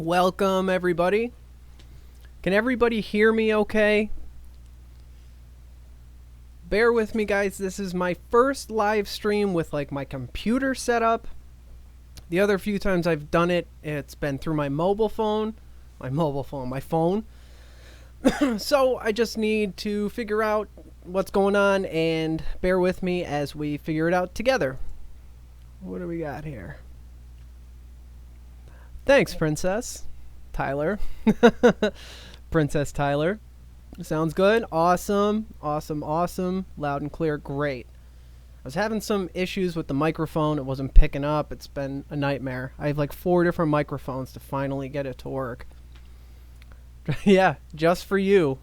Welcome, everybody. Can everybody hear me okay? Bear with me, guys. This is my first live stream with like my computer set up. The other few times I've done it, it's been through my phone. So I just need to figure out what's going on and bear with me as we figure it out together. What do we got here? Thanks, Princess Tyler. Princess Tyler. Sounds good. Awesome. Awesome. Loud and clear. Great. I was having some issues with the microphone. It wasn't picking up. It's been a nightmare. I have like 4 different microphones to finally get it to work. Yeah, just for you.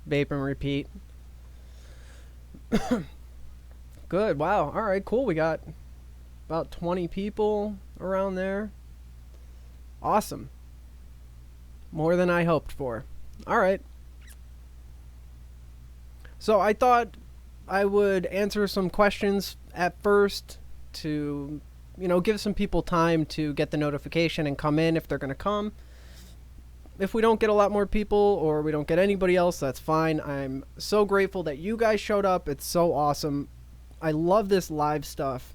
Vape and repeat. Good. Wow. All right, cool. We got about 20 people around there. Awesome. More than I hoped for. All right. So I thought I would answer some questions at first to, give some people time to get the notification and come in if they're going to come. If we don't get a lot more people or we don't get anybody else, that's fine. I'm so grateful that you guys showed up. It's so awesome. I love this live stuff.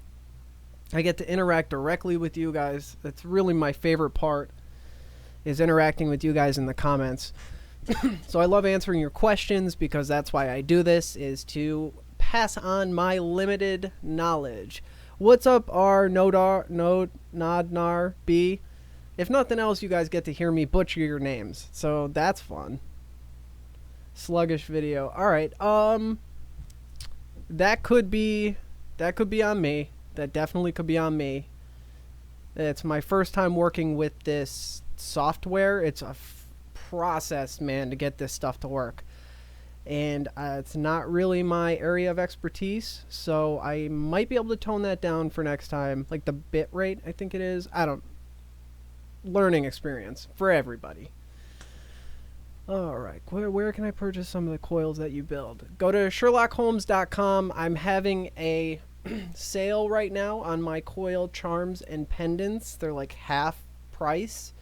I get to interact directly with you guys. That's really my favorite part, is interacting with you guys in the comments. So I love answering your questions because that's why I do this, is to pass on my limited knowledge. What's up, R Nodnar B? If nothing else, you guys get to hear me butcher your names, so that's fun. Sluggish video. All right. That could be on me. That definitely could be on me. It's my first time working with this software. It's a process, man, to get this stuff to work. And it's not really my area of expertise, so I might be able to tone that down for next time. Like the bit rate, I think it is. Learning experience for everybody. Alright, where can I purchase some of the coils that you build? Go to SherlockHolmes.com. I'm having a sale right now on my coil charms and pendants. They're like half price.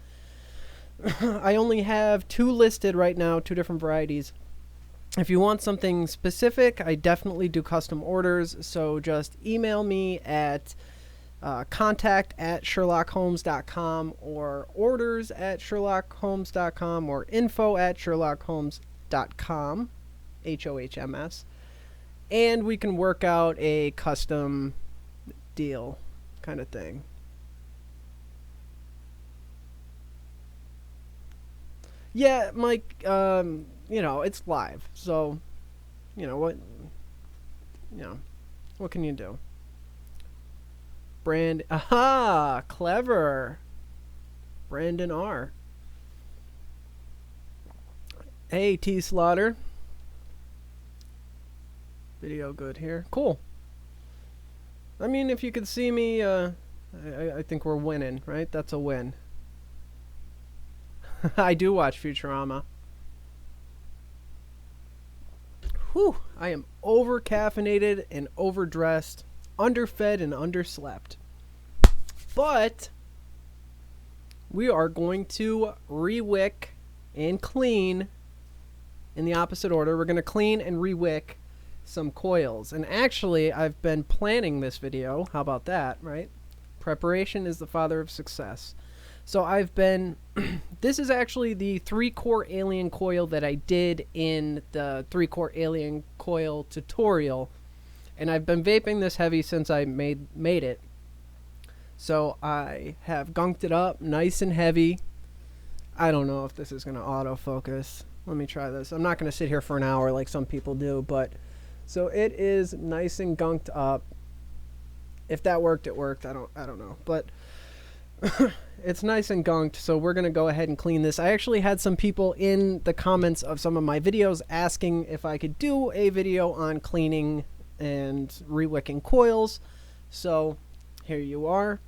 I only have 2 listed right now, 2 different varieties. If you want something specific, I definitely do custom orders, so just email me at contact@SherlockHolmes.com or orders@SherlockHolmes.com or info@SherlockHolmes.com, HOHMS, and we can work out a custom deal kind of thing. Yeah, Mike, it's live, so, what can you do? Aha, clever. Brandon R. Hey, T Slaughter. Video good here. Cool. I mean, if you could see me, I think we're winning, right? That's a win. I do watch Futurama. Whew, I am over-caffeinated and overdressed, underfed and underslept. But we are going to rewick and clean in the opposite order. We're going to clean and rewick some coils. And actually, I've been planning this video. How about that, right? Preparation is the father of success. So I've been, this is actually the 3-core alien coil that I did in the 3-core alien coil tutorial. And I've been vaping this heavy since I made it. So I have gunked it up nice and heavy. I don't know if this is going to autofocus. Let me try this. I'm not going to sit here for an hour like some people do, but so it is nice and gunked up. If that worked, it worked. I don't know, but it's nice and gunked, so we're going to go ahead and clean this. I actually had some people in the comments of some of my videos asking if I could do a video on cleaning and rewicking coils. So here you are.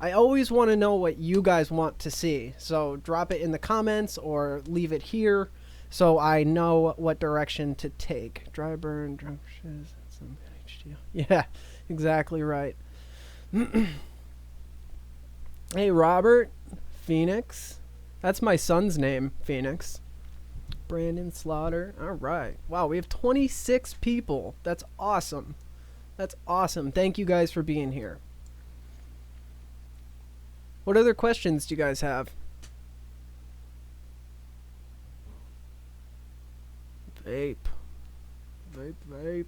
I always want to know what you guys want to see, so drop it in the comments or leave it here so I know what direction to take. Dry burn, drum shiz, some HDL. Yeah, exactly right. Hey, Robert, Phoenix, That's my son's name, Phoenix. Brandon Slaughter. All right. Wow, we have 26 people. That's awesome. That's awesome. Thank you guys for being here. What other questions do you guys have? Vape. Vape.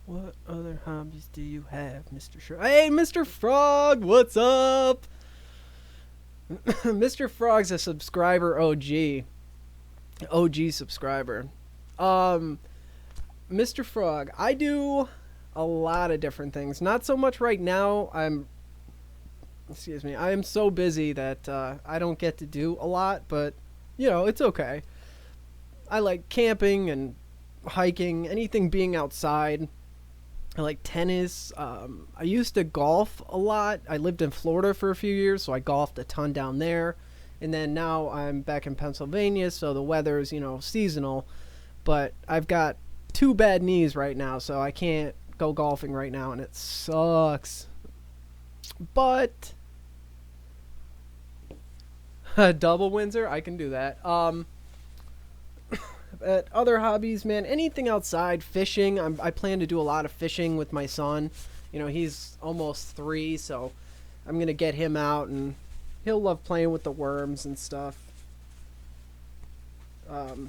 What other hobbies do you have, Mr. Hey, Mr. Frog, what's up? Mr. Frog's a subscriber OG. OG subscriber. Mr. Frog, I do a lot of different things. Not so much right now. I am so busy that I don't get to do a lot, but you know, it's okay. I like camping and hiking, anything being outside. I like tennis. I used to golf a lot. I lived in Florida for a few years, so I golfed a ton down there. And then now I'm back in Pennsylvania, so the weather's, you know, seasonal. But I've got 2 bad knees right now, so I can't go golfing right now, and it sucks. But double Windsor, I can do that. Other hobbies, man, anything outside, fishing. I plan to do a lot of fishing with my son. You know, he's almost 3, so I'm gonna get him out, and he'll love playing with the worms and stuff. But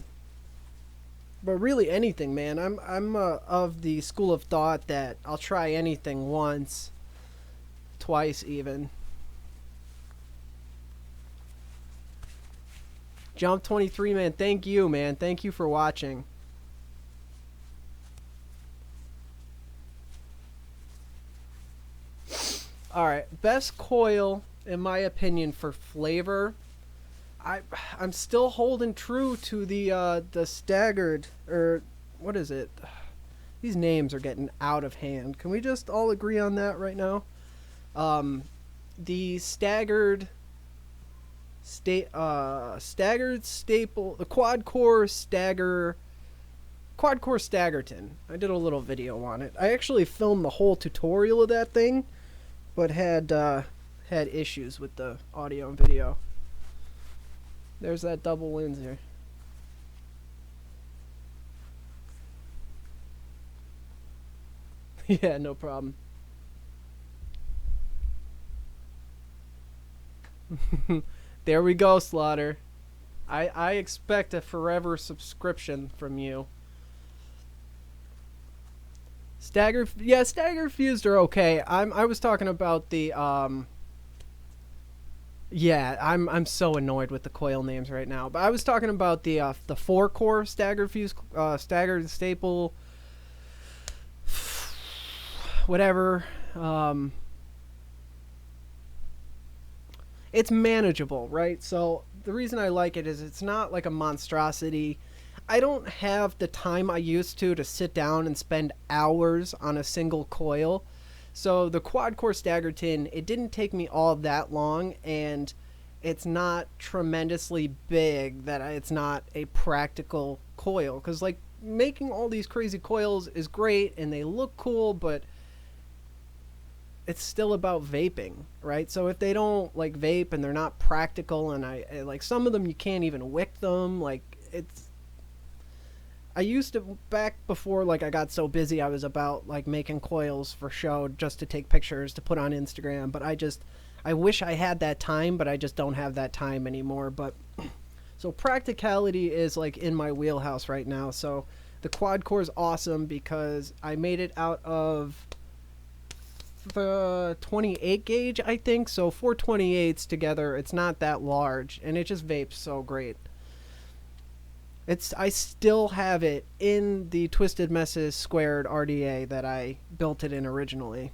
really anything, man. I'm of the school of thought that I'll try anything once, twice even. Jump 23, man. Thank you, man. Thank you for watching. Alright, best coil, in my opinion, for flavor. I'm still holding true to the staggered, or what is it? These names are getting out of hand. Can we just all agree on that right now? The staggered staple, the quad core staggerton. I did a little video on it. I actually filmed the whole tutorial of that thing, but had issues with the audio and video. There's that double Windsor. Yeah, no problem. There we go, Slaughter. I expect a forever subscription from you. Stagger fused are okay. I was talking about the yeah, I'm so annoyed with the coil names right now. But I was talking about the 4-core stagger fuse, staggered staple, whatever. It's manageable, right? So the reason I like it is it's not like a monstrosity. I don't have the time I used to sit down and spend hours on a single coil. So the quad core staggerton, it didn't take me all that long, and it's not tremendously big that it's not a practical coil. Because like making all these crazy coils is great and they look cool, but it's still about vaping, right? So if they don't like vape and they're not practical, and I like some of them you can't even wick them, like it's, I used to, back before like I got so busy, I was about like making coils for show just to take pictures to put on Instagram, but I wish I had that time, but I just don't have that time anymore. But so practicality is like in my wheelhouse right now. So the quad core is awesome because I made it out of the 28 gauge, I think. So 428s together, it's not that large, and it just vapes so great. I still have it in the Twisted Messes squared RDA that I built it in originally.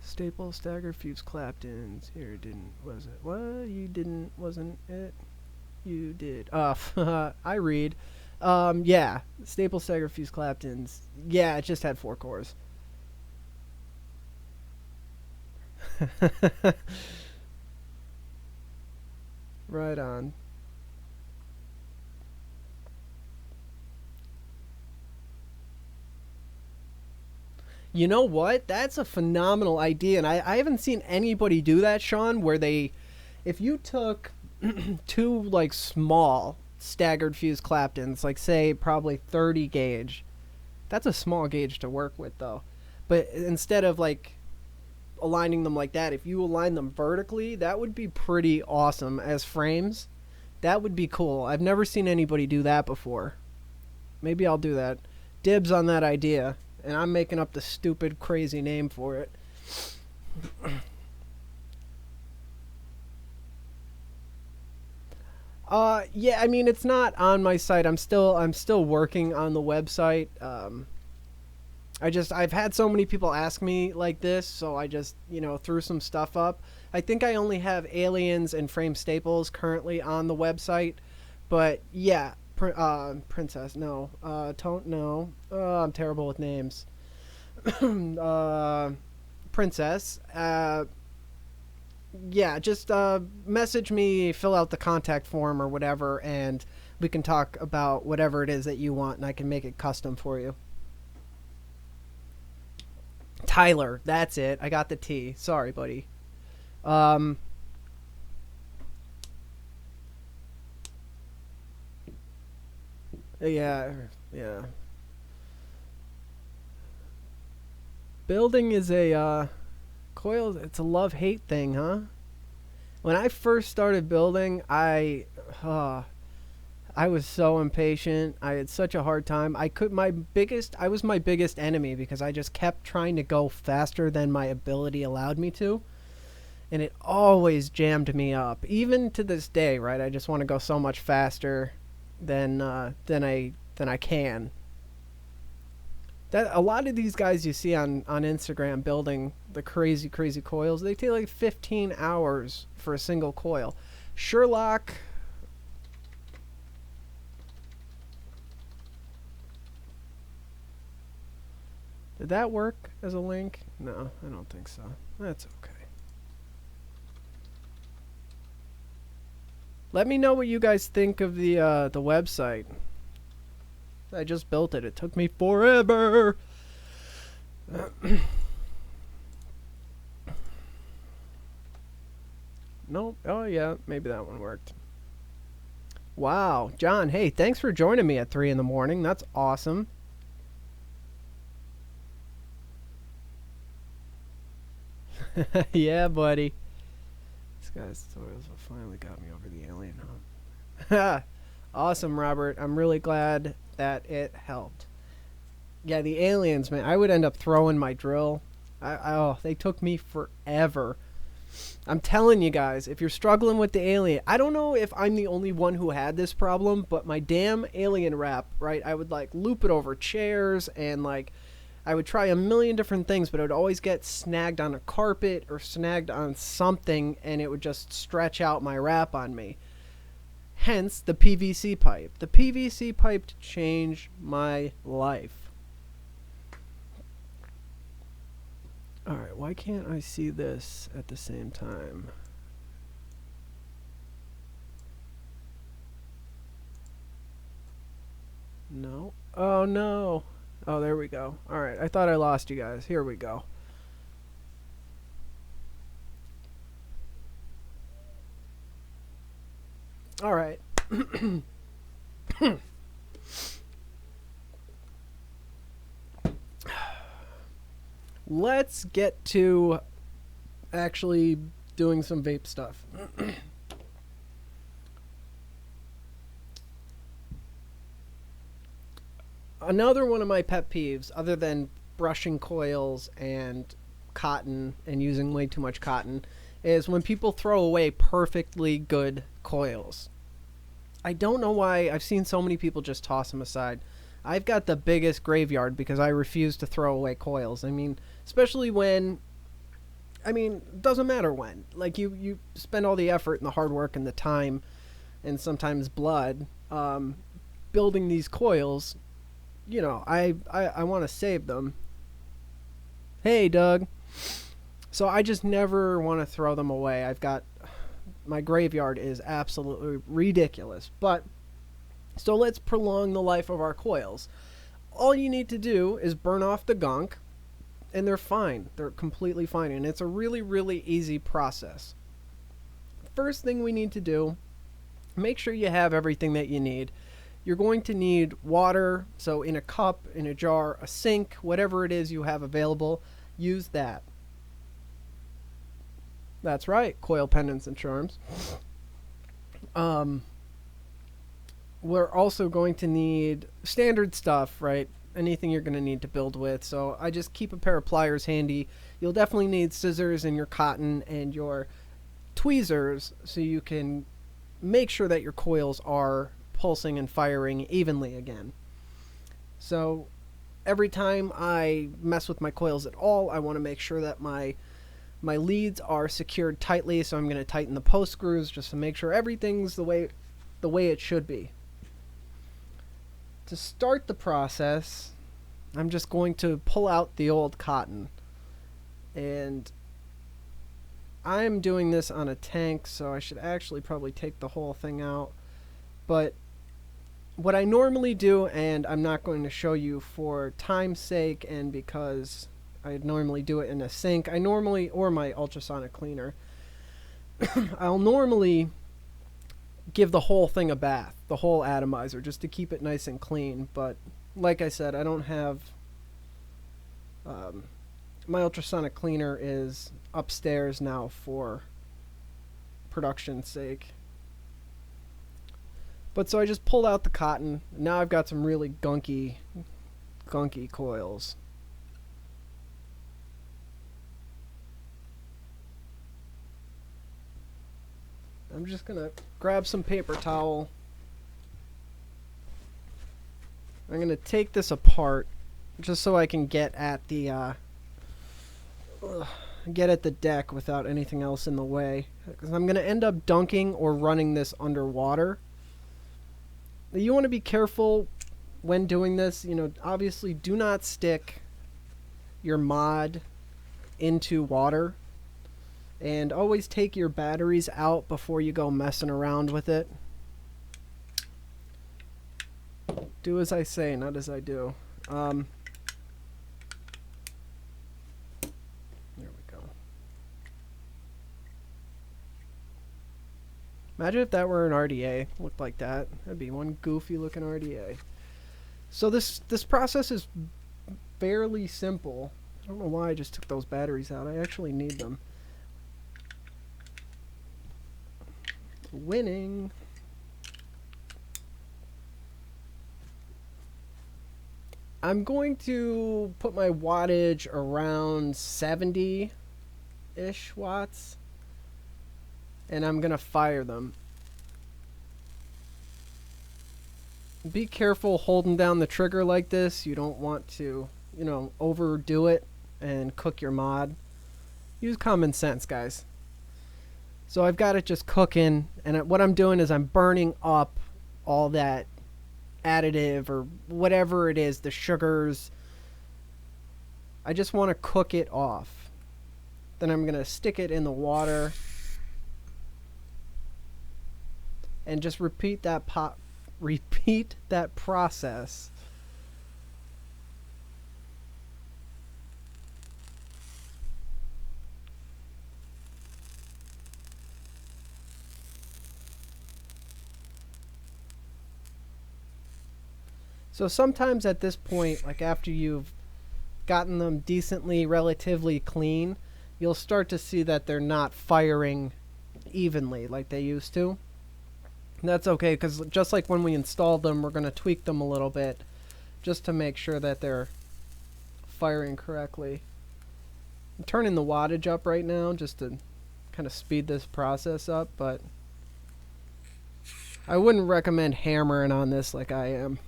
Staple stagger fuse claptons. Here, was it? What? You didn't, wasn't it? You did. I read. Yeah, staple stagger fuse claptons. Yeah, it just had 4 cores. Right on. You know what? That's a phenomenal idea, and I haven't seen anybody do that, Sean, where they, if you took two, like, small staggered fuse Claptons, like, say, probably 30 gauge, that's a small gauge to work with, though. But instead of, like, aligning them like that, if you align them vertically, that would be pretty awesome as frames. That would be cool. I've never seen anybody do that before. Maybe I'll do that. Dibs on that idea. And I'm making up the stupid, crazy name for it. Yeah, I mean, it's not on my site. I'm still working on the website. I've had so many people ask me like this, so I just, threw some stuff up. I think I only have aliens and frame staples currently on the website, but yeah, princess, no, don't no. I'm terrible with names. uh, princess, yeah, just message me, fill out the contact form or whatever, and we can talk about whatever it is that you want, and I can make it custom for you. Tyler, that's it. I got the T. Sorry, buddy. Um, yeah, yeah. Building is a coil. It's a love-hate thing, huh? When I first started building, I was so impatient. I had such a hard time. I was my biggest enemy because I just kept trying to go faster than my ability allowed me to, and it always jammed me up. Even to this day, right? I just want to go so much faster than I can. That a lot of these guys you see on Instagram building the crazy crazy coils, they take like 15 hours for a single coil. Sherlock, did that work as a link? No, I don't think so. That's okay. Let me know what you guys think of the website. I just built it. It took me forever. Nope. Oh yeah, maybe that one worked. Wow, John. Hey, thanks for joining me at 3 in the morning. That's awesome. Yeah, buddy. This guy's tutorials finally got me over the alien hump. Awesome, Robert. I'm really glad that it helped. Yeah, the aliens, man. I would end up throwing my drill. Oh, they took me forever. I'm telling you guys, if you're struggling with the alien, I don't know if I'm the only one who had this problem, but my damn alien wrap, right? I would like loop it over chairs and like I would try a million different things, but it would always get snagged on a carpet or snagged on something, and it would just stretch out my wrap on me. Hence the PVC pipe. The PVC pipe changed my life. Alright, why can't I see this at the same time? No. Oh no. Oh, there we go. Alright, I thought I lost you guys. Here we go. Alright. Let's get to actually doing some vape stuff. Another one of my pet peeves, other than brushing coils and cotton and using way too much cotton, is when people throw away perfectly good coils. I don't know why I've seen so many people just toss them aside. I've got the biggest graveyard because I refuse to throw away coils. I mean, especially when, I mean, it doesn't matter when. Like, you spend all the effort and the hard work and the time and sometimes blood building these coils. You know, I want to save them. Hey, Doug. So I just never want to throw them away. I've got, my graveyard is absolutely ridiculous. But, so let's prolong the life of our coils. All you need to do is burn off the gunk, and they're fine. They're completely fine, and it's a really, really easy process. First thing we need to do, make sure you have everything that you need. You're going to need water, so in a cup, in a jar, a sink, whatever it is you have available, use that. That's right, coil pendants and charms. We're also going to need standard stuff, right? Anything you're going to need to build with. So I just keep a pair of pliers handy. You'll definitely need scissors and your cotton and your tweezers so you can make sure that your coils are pulsing and firing evenly again. So every time I mess with my coils at all, I want to make sure that my leads are secured tightly. So I'm going to tighten the post screws just to make sure everything's the way it should be. To start the process, I'm just going to pull out the old cotton, and I'm doing this on a tank, so I should actually probably take the whole thing out. But what I normally do, and I'm not going to show you for time's sake and because I normally do it in a sink, or my ultrasonic cleaner, I'll normally give the whole thing a bath, the whole atomizer, just to keep it nice and clean. But like I said, I don't have my ultrasonic cleaner is upstairs now for production's sake. But so I just pulled out the cotton. Now I've got some really gunky coils. I'm just gonna grab some paper towel. I'm gonna take this apart just so I can get at the deck without anything else in the way, because I'm gonna end up dunking or running this underwater. You want to be careful when doing this. You know, obviously do not stick your mod into water. And always take your batteries out before you go messing around with it. Do as I say, not as I do. There we go. Imagine if that were an RDA. Looked like that. That'd be one goofy looking RDA. So this process is fairly simple. I don't know why I just took those batteries out. I actually need them. Winning. I'm going to put my wattage around 70-ish watts, and I'm going to fire them. Be careful holding down the trigger like this. You don't want to, you know, overdo it and cook your mod. Use common sense, guys. So I've got it just cooking, and what I'm doing is I'm burning up all that additive or whatever it is, the sugars. I just want to cook it off. Then I'm going to stick it in the water and just repeat that process. So sometimes at this point, like after you've gotten them decently, relatively clean, you'll start to see that they're not firing evenly like they used to. And that's okay, because just like when we installed them, we're going to tweak them a little bit just to make sure that they're firing correctly. I'm turning the wattage up right now just to kind of speed this process up, but I wouldn't recommend hammering on this like I am.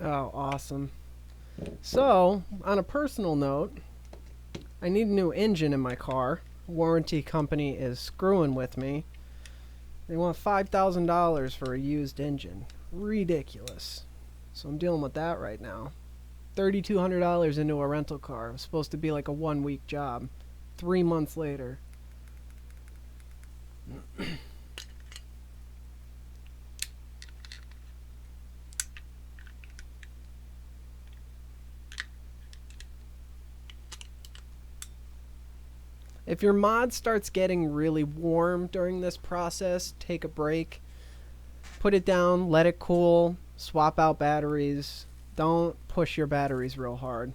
Oh, awesome. So, on a personal note, I need a new engine in my car. Warranty company is screwing with me. They want $5,000 for a used engine. Ridiculous. So I'm dealing with that right now. $3,200 into a rental car. It was supposed to be like a 1-week job. 3 months later. If your mod starts getting really warm during this process, take a break. Put it down, let it cool, swap out batteries. Don't push your batteries real hard.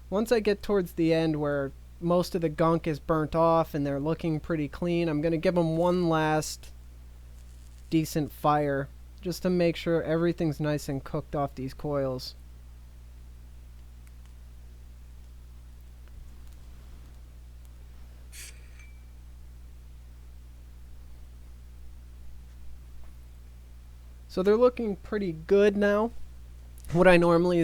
Once I get towards the end where most of the gunk is burnt off and they're looking pretty clean, I'm going to give them one last decent fire just to make sure everything's nice and cooked off these coils. So they're looking pretty good now. What I normally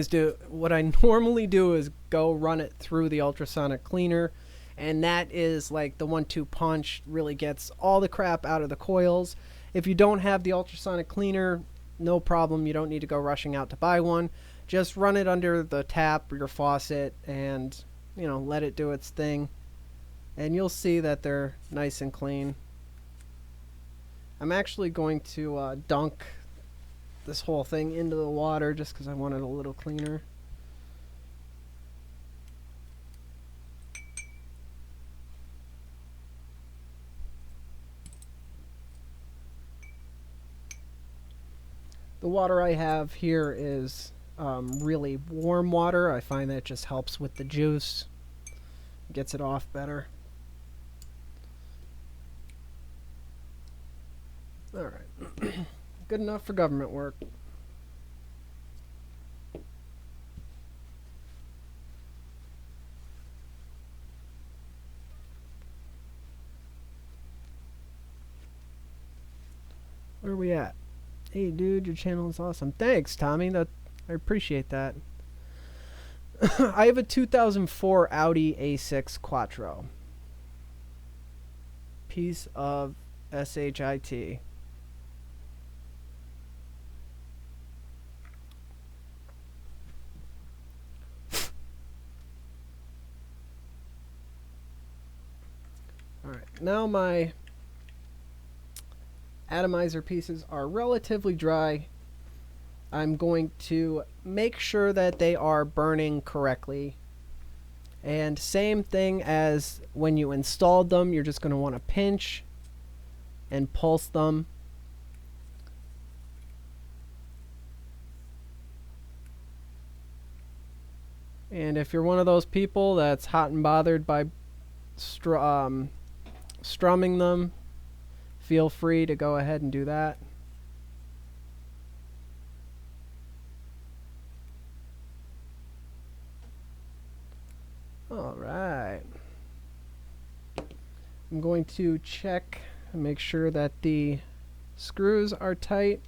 do is go run it through the ultrasonic cleaner, and that is like the 1-2 punch, really gets all the crap out of the coils. If you don't have the ultrasonic cleaner, no problem, you don't need to go rushing out to buy one. Just run it under the tap or your faucet and, you know, let it do its thing, and you'll see that they're nice and clean. I'm actually going to dunk this whole thing into the water just because I want it a little cleaner. The water I have here is really warm water. I find that just helps with the juice, gets it off better. Alright. Good enough for government work. Where are we at? Hey dude, your channel is awesome. Thanks, Tommy. I appreciate that. I have a 2004 Audi A6 Quattro. Piece of SHIT. Alright, now my atomizer pieces are relatively dry. I'm going to make sure that they are burning correctly. And same thing as when you installed them, you're just going to want to pinch and pulse them. And if you're one of those people that's hot and bothered by strumming them, feel free to go ahead and do that. Alright. I'm going to check and make sure that the screws are tight.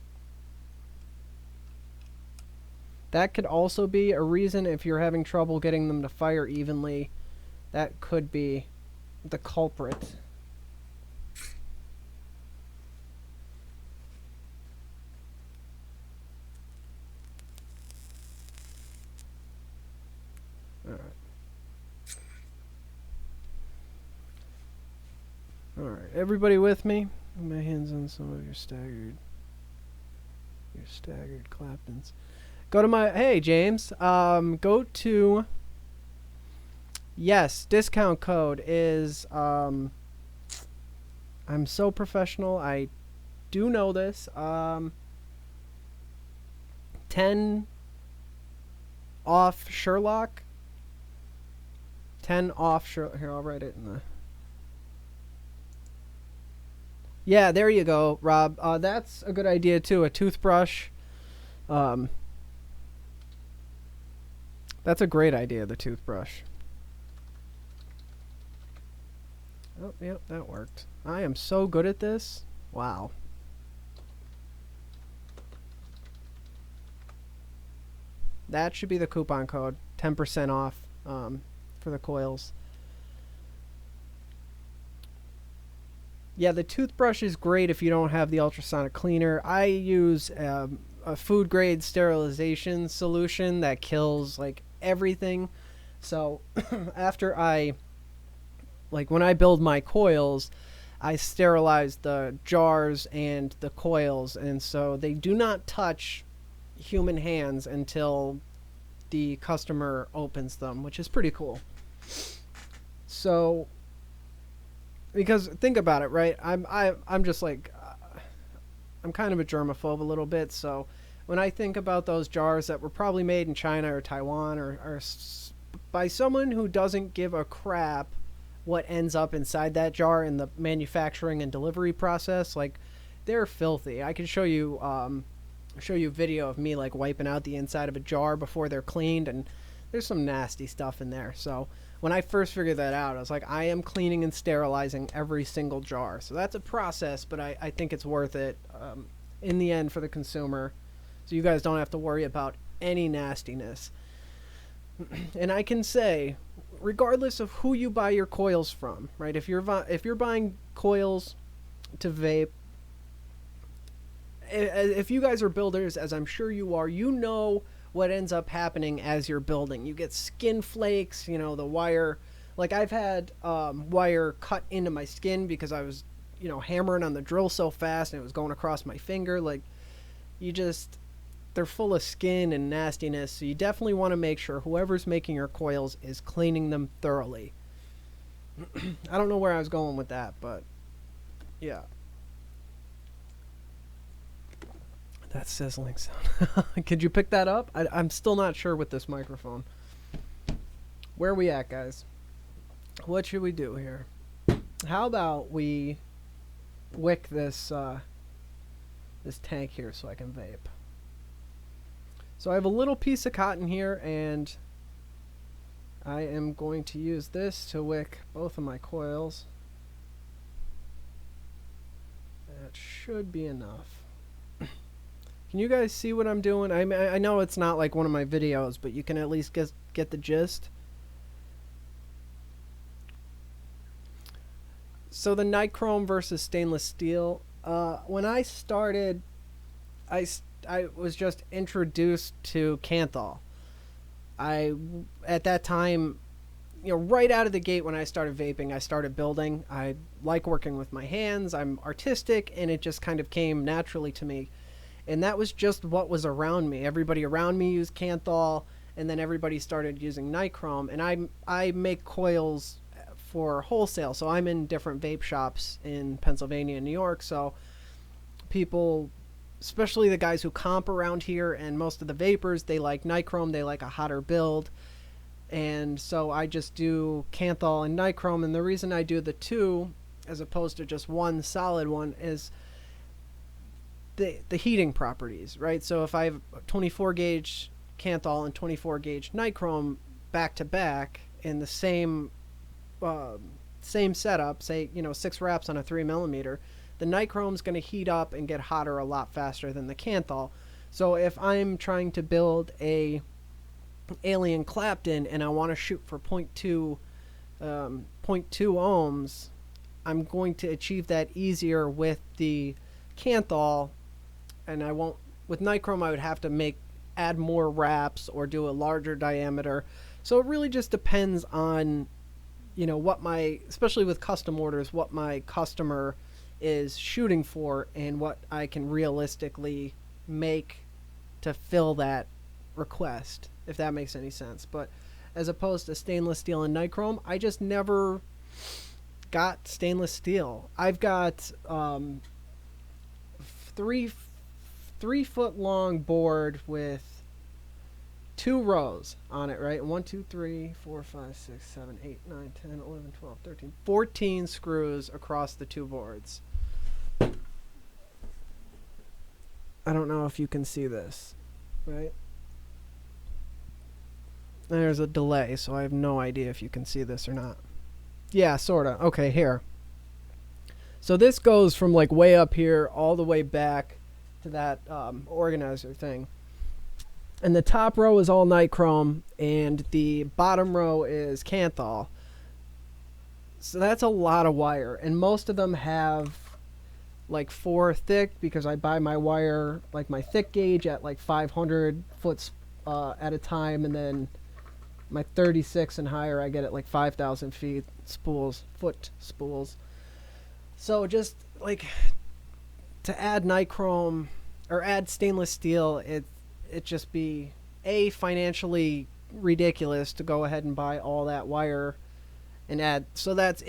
That could also be a reason if you're having trouble getting them to fire evenly. That could be the culprit. Alright, everybody with me? Put my hands on some of your staggered Claptons. Go to my, hey James, go to, yes, discount code is, I'm so professional, I do know this, 10 off Sherlock, 10 off Sherlock, here I'll write it in the, yeah, there you go, Rob. That's a good idea too. A toothbrush. That's a great idea, the toothbrush. Oh, yep, that worked. I am so good at this. Wow. That should be the coupon code. 10% off for the coils. Yeah, the toothbrush is great if you don't have the ultrasonic cleaner. I use a a food grade sterilization solution that kills like everything. So after when I build my coils, I sterilize the jars and the coils, and so they do not touch human hands until the customer opens them, which is pretty cool. So, because think about it, right? I'm just like, I'm kind of a germaphobe a little bit, so when I think about those jars that were probably made in China or Taiwan or by someone who doesn't give a crap what ends up inside that jar in the manufacturing and delivery process, like, they're filthy. I can show you video of me like wiping out the inside of a jar before they're cleaned, and there's some nasty stuff in there. So when I first figured that out, I was like, I am cleaning and sterilizing every single jar. So that's a process, but I think it's worth it in the end for the consumer, so you guys don't have to worry about any nastiness. And I can say, regardless of who you buy your coils from, right? If you're buying coils to vape, if you guys are builders, as I'm sure you are, you know what ends up happening as you're building. You get skin flakes, the wire. Like, I've had wire cut into my skin because I was, hammering on the drill so fast and it was going across my finger. Like, they're full of skin and nastiness, so you definitely want to make sure whoever's making your coils is cleaning them thoroughly. I don't know where I was going with that, but yeah. That sizzling sound. Could you pick that up? I'm still not sure with this microphone. Where are we at, guys? What should we do here? How about we wick this tank here so I can vape? So I have a little piece of cotton here, and I am going to use this to wick both of my coils. That should be enough. Can you guys see what I'm doing? I know it's not like one of my videos, but you can at least get the gist. So the nichrome versus stainless steel. When I started, I was just introduced to kanthal. At that time, right out of the gate when I started vaping, I started building. I like working with my hands. I'm artistic, and it just kind of came naturally to me. And that was just what was around me. Everybody around me used kanthal, and then everybody started using nichrome. And I make coils for wholesale, so I'm in different vape shops in Pennsylvania and New York. So people, especially the guys who comp around here, and most of the vapors, they like nichrome. They like a hotter build. And so I just do kanthal and nichrome. And the reason I do the two as opposed to just one solid one is the heating properties, right? So if I have 24 gauge kanthal and 24 gauge nichrome back to back in the same setup, say 6 wraps on a 3mm, the nichrome's going to heat up and get hotter a lot faster than the kanthal. So if I'm trying to build a Alien Clapton and I want to shoot for 0.2 ohms, I'm going to achieve that easier with the kanthal. And I won't, with nichrome, I would have to add more wraps or do a larger diameter. So it really just depends on, especially with custom orders, what my customer is shooting for and what I can realistically make to fill that request, if that makes any sense. But as opposed to stainless steel and nichrome, I just never got stainless steel. I've got 3 foot long board with 2 rows on it, right? 1, 2, 3, 4, 5, 6, 7, 8, 9, 10, 11, 12, 13, 14 screws across the 2 boards. I don't know if you can see this, right? There's a delay, so I have no idea if you can see this or not. Yeah, sorta. Okay, here. So this goes from like way up here all the way back to that organizer thing. And the top row is all nichrome, and the bottom row is kanthal. So that's a lot of wire, and most of them have like 4 thick because I buy my wire, like my thick gauge, at like 500 foot at a time, and then my 36 and higher I get at like 5,000 feet foot spools. So just like to add nichrome or add stainless steel, it just be financially ridiculous to go ahead and buy all that wire and add. So that's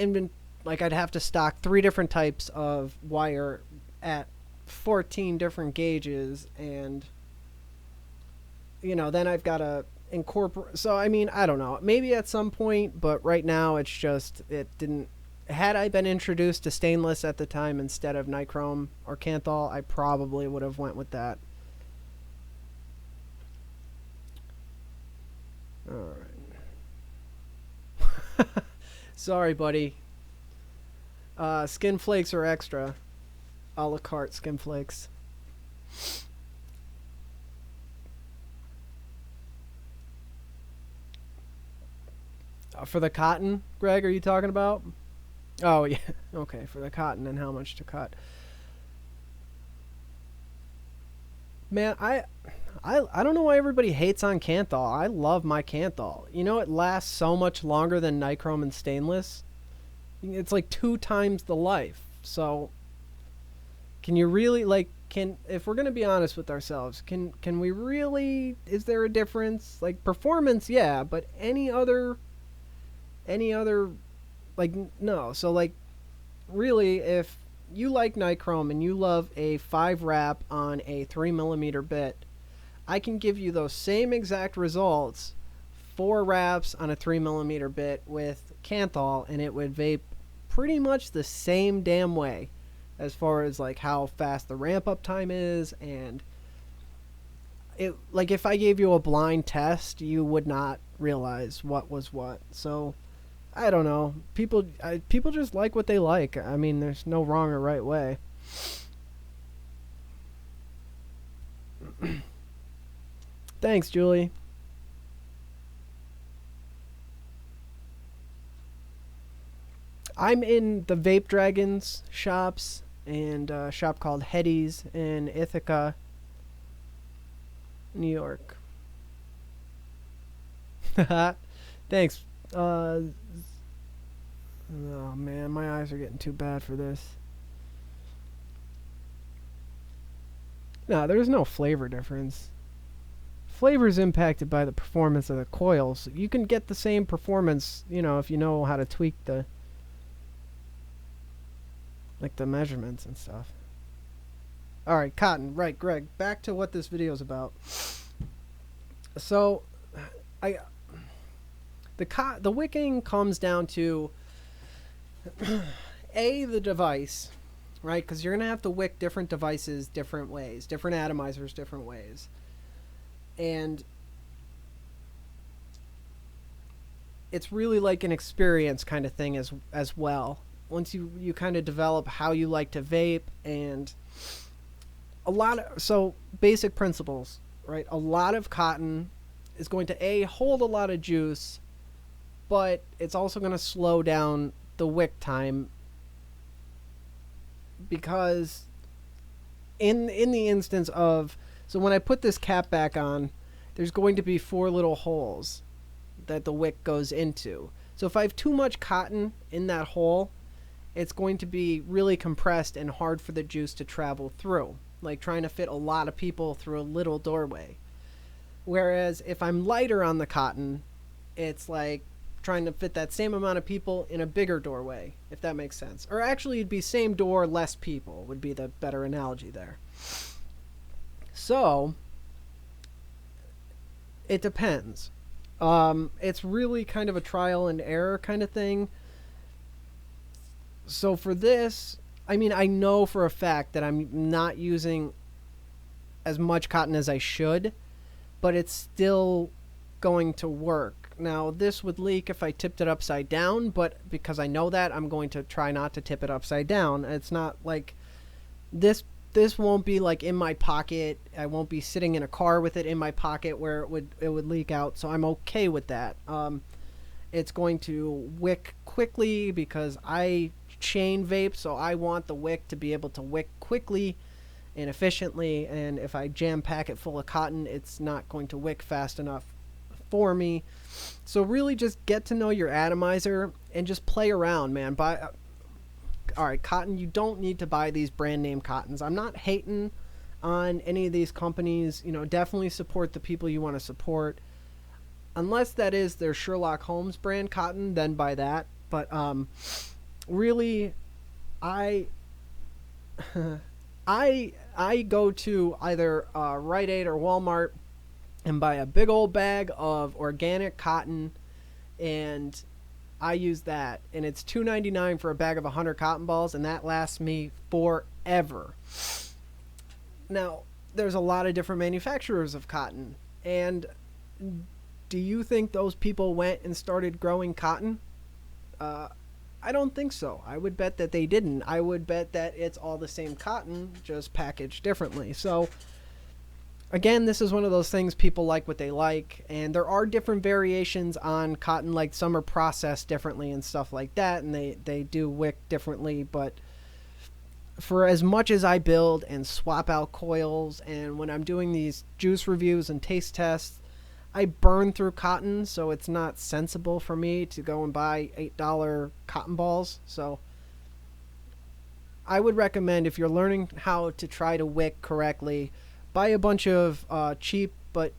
like I'd have to stock 3 different types of wire at 14 different gauges, and then I've got to incorporate. So I mean, I don't know, maybe at some point, but right now it's just, it didn't. Had I been introduced to stainless at the time instead of nichrome or kanthal, I probably would have went with that. All right. Sorry, buddy. Skin flakes are extra. A la carte skin flakes. For the cotton, Greg, are you talking about? Oh, yeah. Okay, for the cotton and how much to cut. Man, I don't know why everybody hates on kanthal. I love my kanthal. It lasts so much longer than nichrome and stainless. It's like 2 times the life. So can you really, like, if we're going to be honest with ourselves, can we really, is there a difference? Like performance, yeah, but any other like, no. So like, really, if you like nichrome and you love a 5 wrap on a 3mm bit, I can give you those same exact results, 4 wraps on a 3mm bit with kanthal, and it would vape pretty much the same damn way as far as like how fast the ramp up time is. And it, like, if I gave you a blind test, you would not realize what was what. So I don't know. People just like what they like. I mean, there's no wrong or right way. Thanks, Julie. I'm in the Vape Dragons shops and a shop called Hetty's in Ithaca, New York. Thanks. Oh man, my eyes are getting too bad for this. No, there's no flavor difference. Flavor is impacted by the performance of the coils. You can get the same performance, if you know how to tweak the measurements and stuff. Alright, cotton. Right, Greg. Back to what this video is about. So, the wicking comes down to the device, right? Because you're going to have to wick different devices different ways, different atomizers different ways. And it's really like an experience kind of thing as well. Once you kind of develop how you like to vape, and so basic principles, right? A lot of cotton is going to hold a lot of juice, but it's also going to slow down the wick time, because in the instance of, so when I put this cap back on, there's going to be 4 little holes that the wick goes into. So if I have too much cotton in that hole, it's going to be really compressed and hard for the juice to travel through, like trying to fit a lot of people through a little doorway. Whereas if I'm lighter on the cotton, it's like trying to fit that same amount of people in a bigger doorway, if that makes sense. Or actually, it'd be same door, less people would be the better analogy there. So it depends. It's really kind of a trial and error kind of thing. So for this, I mean, I know for a fact that I'm not using as much cotton as I should, but it's still going to work. Now, this would leak if I tipped it upside down, but because I know that, I'm going to try not to tip it upside down. It's not like this won't be like in my pocket. I won't be sitting in a car with it in my pocket where it would leak out, so I'm okay with that. It's going to wick quickly because I chain vape, so I want the wick to be able to wick quickly and efficiently, and if I jam pack it full of cotton, it's not going to wick fast enough for me. So really just get to know your atomizer and just play around, man. Alright, cotton, you don't need to buy these brand name cottons. I'm not hating on any of these companies. You know, definitely support the people you want to support. Unless that is their Sherlock Holmes brand cotton, then buy that. But really, I go to either Rite Aid or Walmart and buy a big old bag of organic cotton, and I use that, and it's $2.99 for a bag of 100 cotton balls, and that lasts me forever. Now, there's a lot of different manufacturers of cotton, and do you think those people went and started growing cotton? I don't think so. I would bet that they didn't. I would bet that it's all the same cotton, just packaged differently. So, again, this is one of those things, people like what they like, and there are different variations on cotton, like some are processed differently and stuff like that, and they do wick differently, but for as much as I build and swap out coils, and when I'm doing these juice reviews and taste tests, I burn through cotton, so it's not sensible for me to go and buy $8 cotton balls. So I would recommend, if you're learning how to try to wick correctly, buy a bunch of cheap, but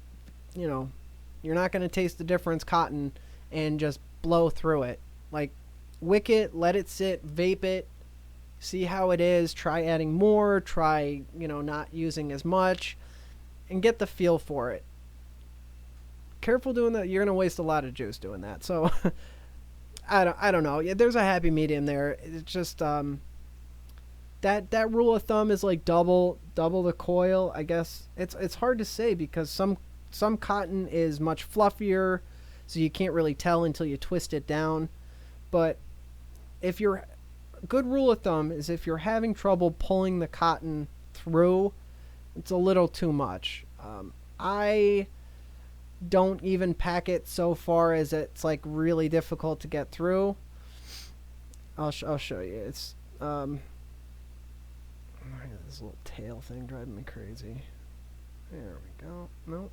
you know, you're not going to taste the difference cotton, and just blow through it. Like, wick it, let it sit, vape it, see how it is, try adding more, try, you know, not using as much, and get the feel for it. Careful doing that. You're going to waste a lot of juice doing that. So I don't know. Yeah, there's a happy medium there. It's just that rule of thumb is like double the coil. I guess it's hard to say, because some cotton is much fluffier, so you can't really tell until you twist it down. But if you're good rule of thumb is, if you're having trouble pulling the cotton through, it's a little too much. I don't even pack it so far as it's like really difficult to get through. I'll show you. It's this little tail thing driving me crazy. There we go. Nope.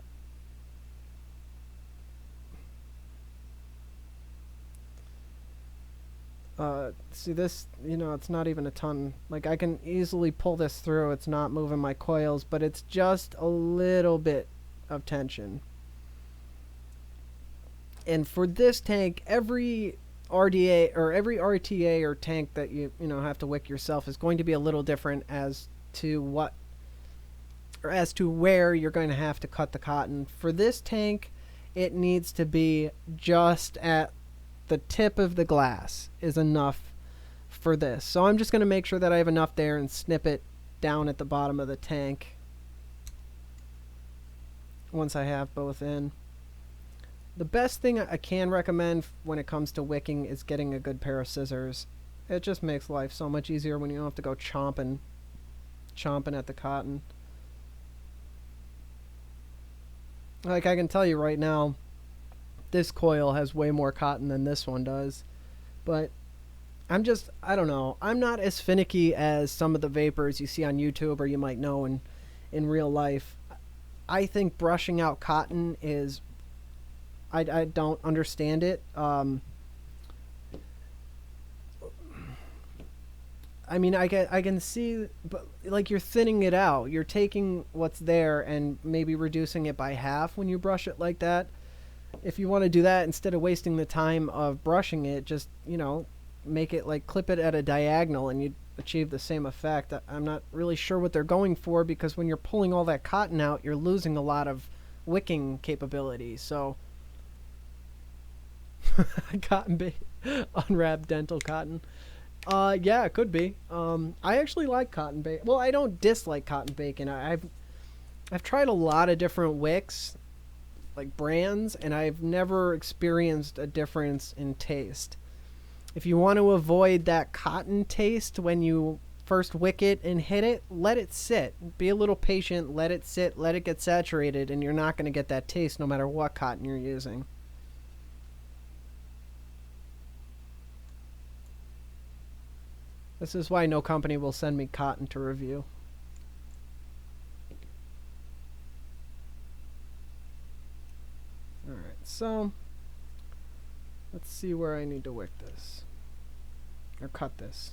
See this, you know, it's not even a ton. Like, I can easily pull this through. It's not moving my coils, but it's just a little bit of tension. And for this tank, every RDA or every RTA or tank that you know have to wick yourself is going to be a little different as to what, or as to where you're going to have to cut the cotton. For this tank, it needs to be just at the tip of the glass is enough for this. So I'm just going to make sure that I have enough there and snip it down at the bottom of the tank once I have both in. The best thing I can recommend when it comes to wicking is getting a good pair of scissors. It just makes life so much easier when you don't have to go chomping at the cotton. Like, I can tell you right now, this coil has way more cotton than this one does. But I don't know. I'm not as finicky as some of the vapors you see on YouTube or you might know in real life. I think brushing out cotton is... I don't understand it. I mean, I can see, but like, you're thinning it out. You're taking what's there and maybe reducing it by half when you brush it like that. If you want to do that, instead of wasting the time of brushing it, just, you know, make it like clip it at a diagonal and you achieve the same effect. I'm not really sure what they're going for, because when you're pulling all that cotton out, you're losing a lot of wicking capability. So cotton bait, unwrapped dental cotton. Yeah, it could be. I actually like cotton bacon. Well, I don't dislike cotton bacon. I've tried a lot of different wicks, like brands, and I've never experienced a difference in taste. If you want to avoid that cotton taste when you first wick it and hit it, let it sit. Be a little patient, let it sit, let it get saturated, and you're not going to get that taste no matter what cotton you're using. This is why no company will send me cotton to review. Alright, so let's see where I need to wick this. Or cut this.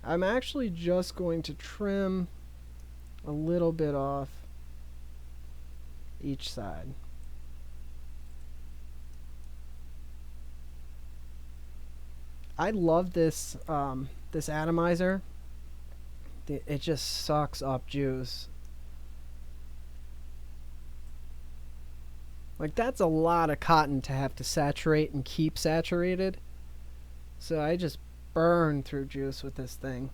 I'm actually just going to trim a little bit off each side. I love this this atomizer. It just sucks up juice. Like, that's a lot of cotton to have to saturate and keep saturated. So I just burn through juice with this thing.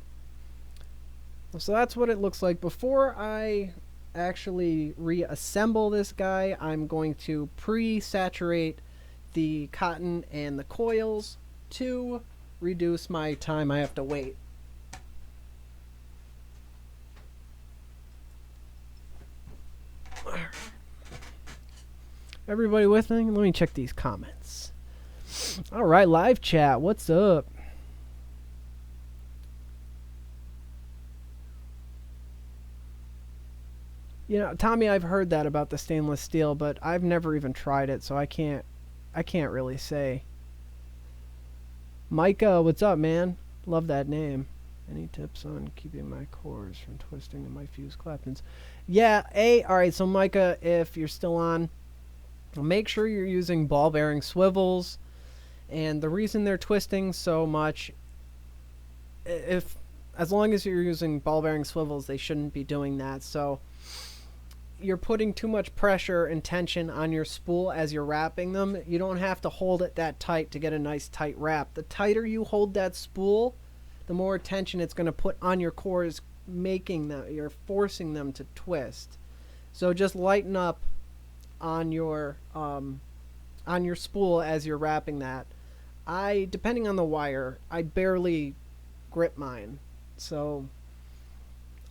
So that's what it looks like. Before I actually reassemble this guy, I'm going to pre-saturate the cotton and the coils to reduce my time I have to wait. Everybody with me? Let me check these comments. All right, live chat. What's up? You know, Tommy, I've heard that about the stainless steel, but I've never even tried it, so I can't really say. Micah, what's up, man? Love that name. Any tips on keeping my cores from twisting in my fuse claptons? Yeah, all right, so Micah, if you're still on, make sure you're using ball bearing swivels. And the reason they're twisting so much, as long as you're using ball bearing swivels, they shouldn't be doing that. So you're putting too much pressure and tension on your spool as you're wrapping them. You don't have to hold it that tight to get a nice tight wrap. The tighter you hold that spool, the more tension it's going to put on your cores, making them, you're forcing them to twist. So just lighten up on your spool as you're wrapping that. Depending on the wire, I barely grip mine. So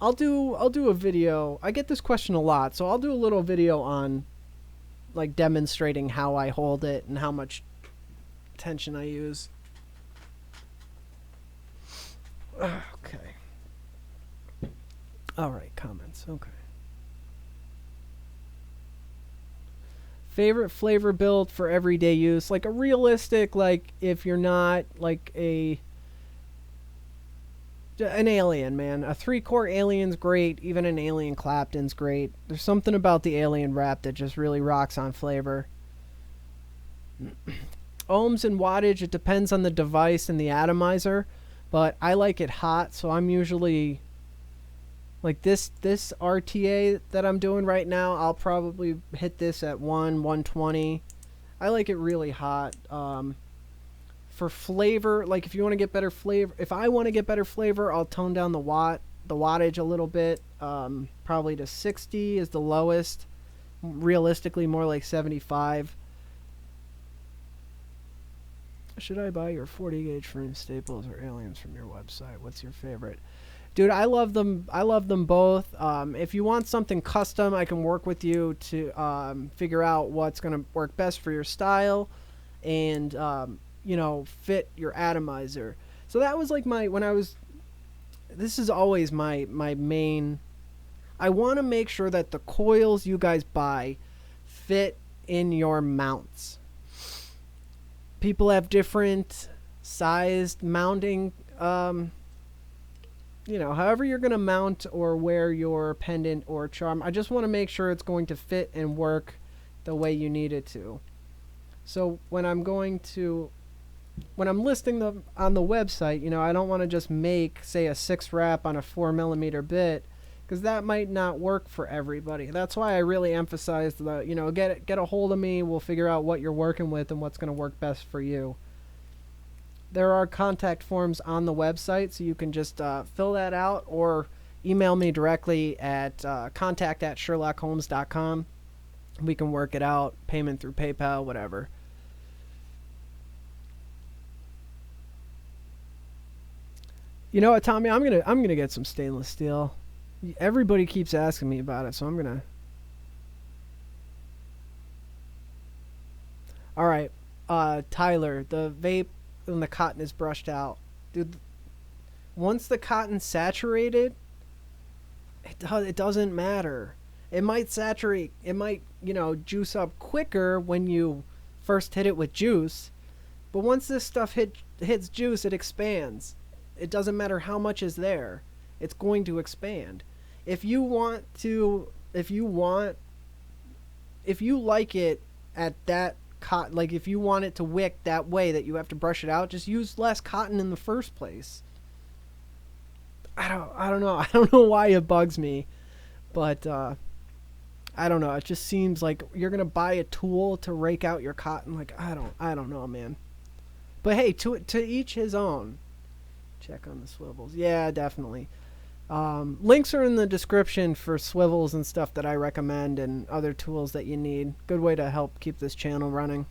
I'll do a video. I get this question a lot, so I'll do a little video on like demonstrating how I hold it and how much tension I use. Okay. All right, comments. Okay. Favorite flavor build for everyday use, like a realistic, like if you're not like an alien, man. A 3-core alien's great. Even an alien Clapton's great. There's something about the alien wrap that just really rocks on flavor. Ohms and wattage, it depends on the device and the atomizer, but I like it hot, so I'm usually like this RTA that I'm doing right now, I'll probably hit this at 120. I like it really hot. For flavor, like if you want to get better flavor, if I want to get better flavor, I'll tone down the wattage a little bit. Probably to 60 is the lowest. Realistically, more like 75. Should I buy your 40 gauge frame staples or aliens from your website? What's your favorite? Dude, I love them. I love them both. If you want something custom, I can work with you to figure out what's going to work best for your style and, you know, fit your atomizer. So that was like this is always my main. I want to make sure that the coils you guys buy fit in your mounts. People have different sized mounting, you know, however you're going to mount or wear your pendant or charm. I just want to make sure it's going to fit and work the way you need it to. So when I'm listing them on the website, you know, I don't want to just make, say, a 6 wrap on a 4mm bit, because that might not work for everybody. That's why I really emphasize the, you know, get a hold of me. We'll figure out what you're working with and what's going to work best for you. There are contact forms on the website, so you can just fill that out or email me directly at contact@sherlockholmes.com. We can work it out, payment through PayPal, whatever. You know what, Tommy? I'm gonna get some stainless steel. Everybody keeps asking me about it, so I'm gonna. All right, Tyler, the vape and the cotton is brushed out. Dude, once the cotton's saturated, it doesn't matter. It might saturate, it might, juice up quicker when you first hit it with juice, but once this stuff hits juice, it expands. It doesn't matter how much is there. It's going to expand. If you like it at that like if you want it to wick that way that you have to brush it out, just use less cotton in the first place. I don't know. I don't know why it bugs me, but I don't know. It just seems like you're gonna buy a tool to rake out your cotton. Like I don't know, man. But hey, to each his own. Check on the swivels. Yeah, definitely. Links are in the description for swivels and stuff that I recommend and other tools that you need. Good way to help keep this channel running.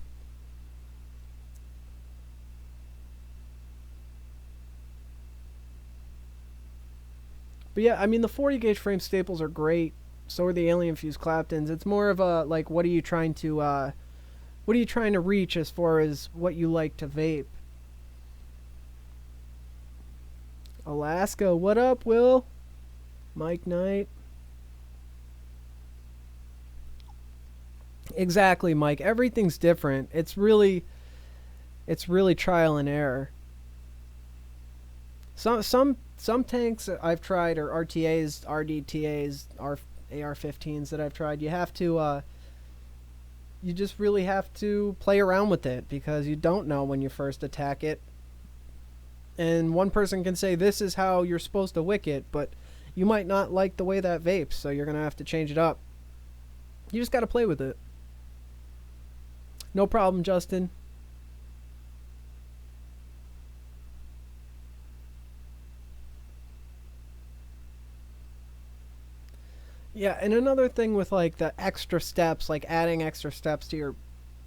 But yeah, I mean, the 40 gauge frame staples are great. So are the alien fused Claptons. It's more of a, like, what are you trying to reach as far as what you like to vape? Alaska, what up, Will? Mike Knight. Exactly, Mike. Everything's different. It's really trial and error. Some tanks I've tried are RTAs, RDTAs, AR-15s that I've tried. You just really have to play around with it because you don't know when you first attack it. And one person can say this is how you're supposed to wick it, but you might not like the way that vapes, so you're going to have to change it up. You just got to play with it. No problem, Justin. Yeah, and another thing with like the extra steps, like adding extra steps to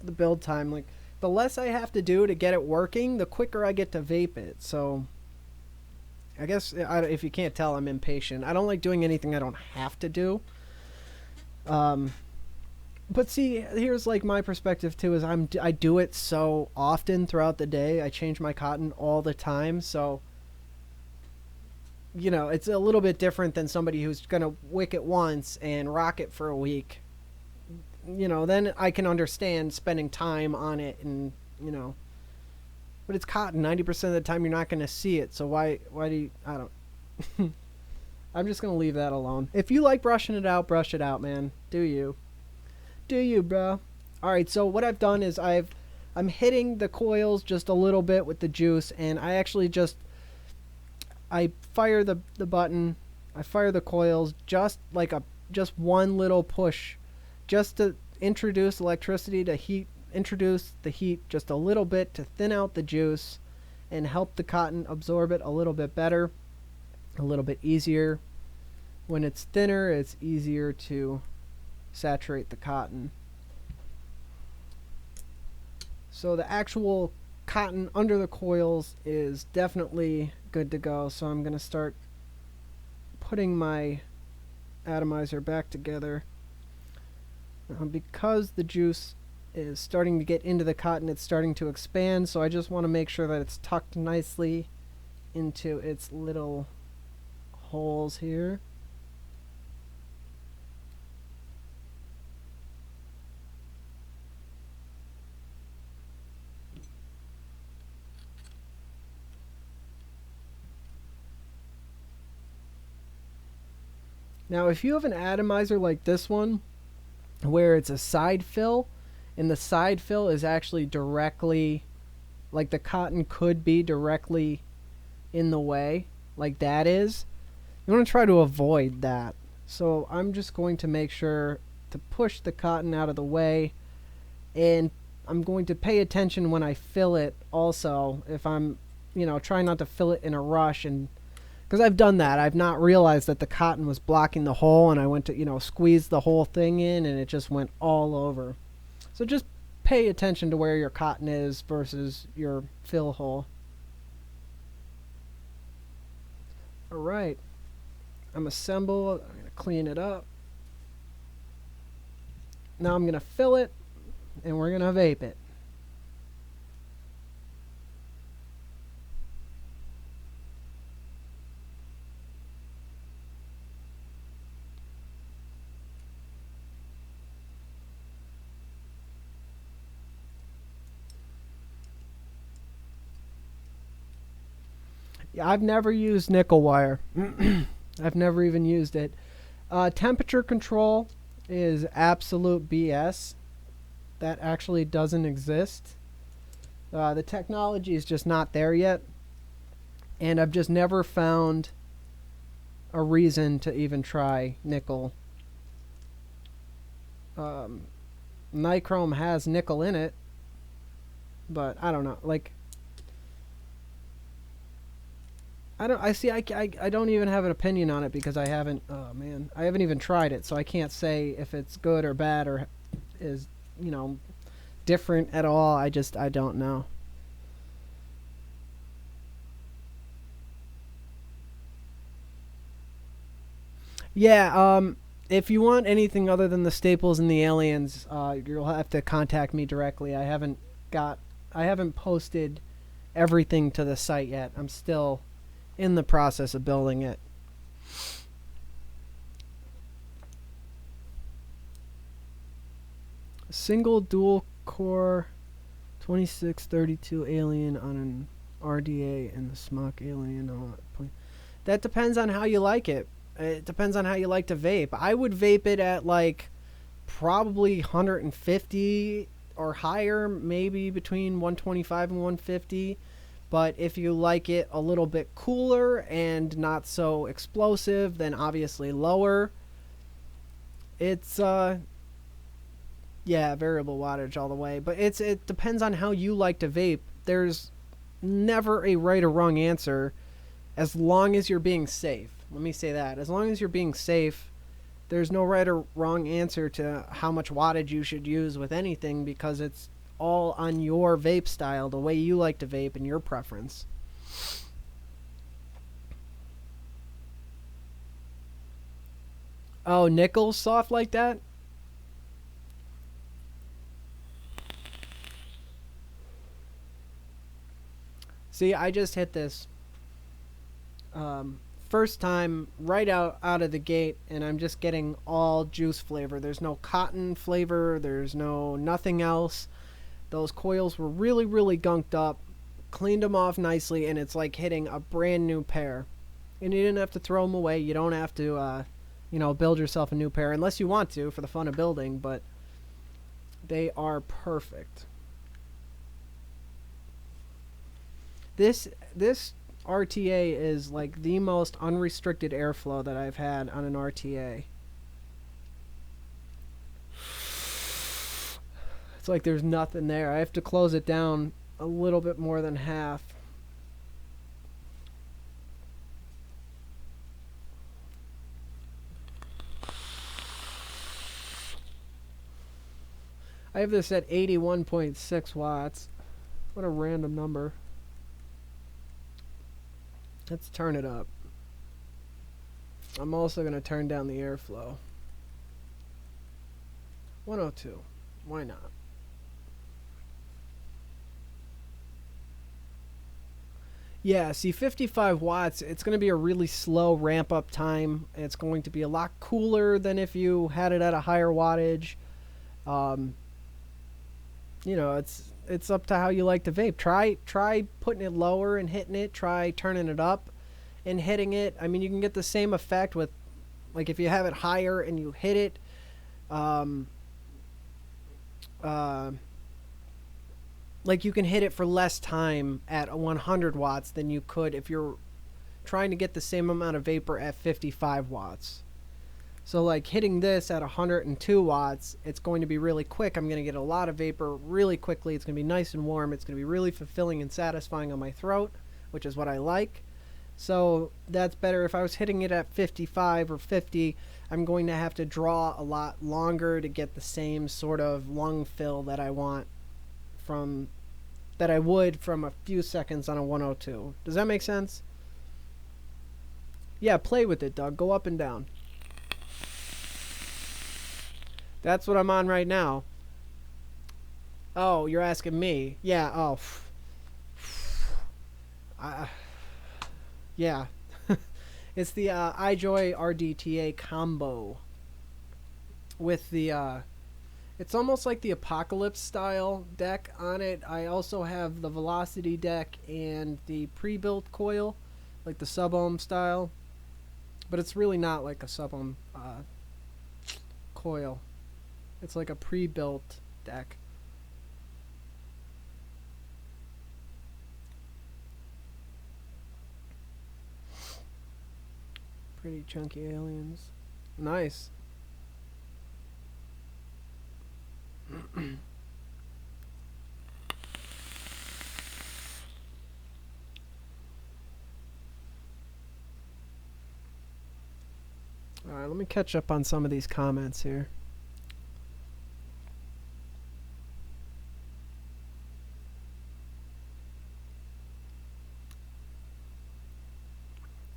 the build time, like the less I have to do to get it working, the quicker I get to vape it. So I guess if you can't tell, I'm impatient. I don't like doing anything I don't have to do. But see, here's like my perspective too, is I do it so often throughout the day. I change my cotton all the time, so it's a little bit different than somebody who's gonna wick it once and rock it for a week. Then I can understand spending time on it and but it's cotton. 90% of the time you're not gonna see it, so why do you, I don't I'm just gonna leave that alone. If you like brushing it out, brush it out, man. Do you, bro? Alright, so what I've done is I'm hitting the coils just a little bit with the juice, and I actually I fire the button, I fire the coils just one little push, just to introduce electricity to introduce the heat just a little bit to thin out the juice and help the cotton absorb it a little bit better, a little bit easier. When it's thinner, it's easier to saturate the cotton. So the actual cotton under the coils is definitely good to go, so I'm going to start putting my atomizer back together. Because the juice is starting to get into the cotton, it's starting to expand, so I just want to make sure that it's tucked nicely into its little holes here. Now, if you have an atomizer like this one, where it's a side fill, and the side fill is actually directly, like the cotton could be directly in the way, like that is, you want to try to avoid that. So I'm just going to make sure to push the cotton out of the way, and I'm going to pay attention when I fill it also, if I'm, trying not to fill it in a rush, and because I've done that. I've not realized that the cotton was blocking the hole, and I went to, squeeze the whole thing in, and it just went all over. So just pay attention to where your cotton is versus your fill hole. Alright. I'm going to clean it up. Now I'm going to fill it, and we're going to vape it. Yeah, I've never used nickel wire. I've never even used it. Temperature control is absolute BS. That actually doesn't exist. The technology is just not there yet. And I've just never found a reason to even try nickel. Nichrome has nickel in it, but I don't know. Like, I don't even have an opinion on it because I haven't. Oh man, I haven't even tried it, so I can't say if it's good or bad or is different at all. I don't know. Yeah, if you want anything other than the staples and the aliens, you'll have to contact me directly. I haven't posted everything to the site yet. I'm still in the process of building it. A single dual core 2632 alien on an RDA and the smock alien. That depends on how you like it. It depends on how you like to vape. I would vape it at like probably 150 or higher, maybe between 125 and 150. But if you like it a little bit cooler and not so explosive, then obviously lower. It's yeah, variable wattage all the way. But it depends on how you like to vape. There's never a right or wrong answer as long as you're being safe. Let me say that. As long as you're being safe, there's no right or wrong answer to how much wattage you should use with anything because it's all on your vape style, the way you like to vape and your preference. Oh, nickel soft like that? See, I just hit this first time right out of the gate, and I'm just getting all juice flavor. There's no cotton flavor. There's nothing else. Those coils were really, really gunked up. Cleaned them off nicely, and it's like hitting a brand new pair. And you didn't have to throw them away. You don't have to, build yourself a new pair unless you want to for the fun of building. But they are perfect. This RTA is like the most unrestricted airflow that I've had on an RTA. It's like there's nothing there. I have to close it down a little bit more than half. I have this at 81.6 watts. What a random number. Let's turn it up. I'm also going to turn down the airflow. 102. Why not? Yeah, see, 55 watts, it's going to be a really slow ramp up time. It's going to be a lot cooler than if you had it at a higher wattage. It's up to how you like to vape. Try putting it lower and hitting it. Try turning it up and hitting it. I mean, you can get the same effect with, like, if you have it higher and you hit it, like you can hit it for less time at 100 watts than you could if you're trying to get the same amount of vapor at 55 watts. So like hitting this at 102 watts, it's going to be really quick. I'm going to get a lot of vapor really quickly. It's going to be nice and warm. It's going to be really fulfilling and satisfying on my throat, which is what I like. So that's better. If I was hitting it at 55 or 50, I'm going to have to draw a lot longer to get the same sort of lung fill that I want that I would from a few seconds on a 102. Does that make sense? Yeah, play with it, Doug. Go up and down. That's what I'm on right now. Oh, you're asking me. Yeah, oh. Yeah. It's the iJoy RDTA combo. With the, it's almost like the Apocalypse style deck on it. I also have the Velocity deck and the pre-built coil. like the sub-ohm style, but it's really not like a sub-ohm coil. It's like a pre-built deck. Pretty chunky aliens. Nice. Alright, let me catch up on some of these comments here.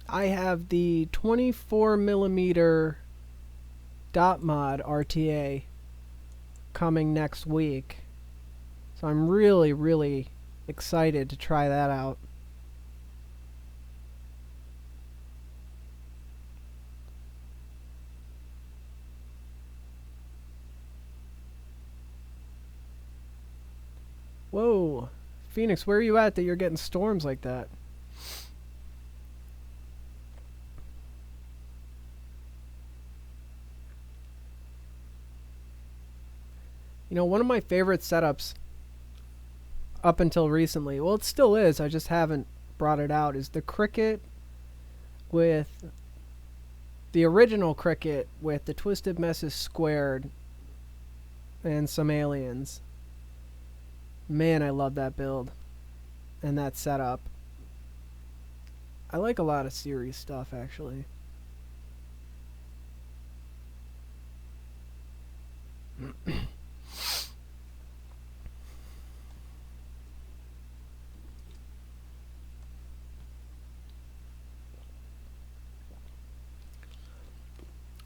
I have the 24 millimeter dot mod RTA coming next week. So I'm really, really excited to try that out. Whoa. Phoenix, where are you at that you're getting storms like that? You know, one of my favorite setups up until recently, well, it still is, I just haven't brought it out, is the Cricket with the original Cricket with the Twisted Messes squared and some aliens. Man, I love that build and that setup. I like a lot of series stuff, actually.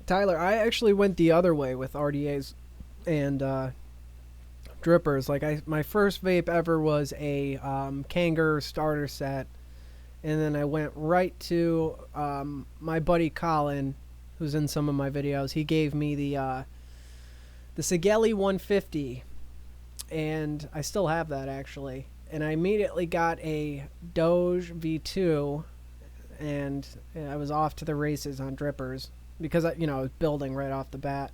Tyler, I actually went the other way with RDAs and drippers. Like my first vape ever was a Kanger starter set, and then I went right to my buddy Colin, who's in some of my videos. He gave me the Sigeli 150, and I still have that actually. And I immediately got a Doge V2, and I was off to the races on drippers. Because I was building right off the bat.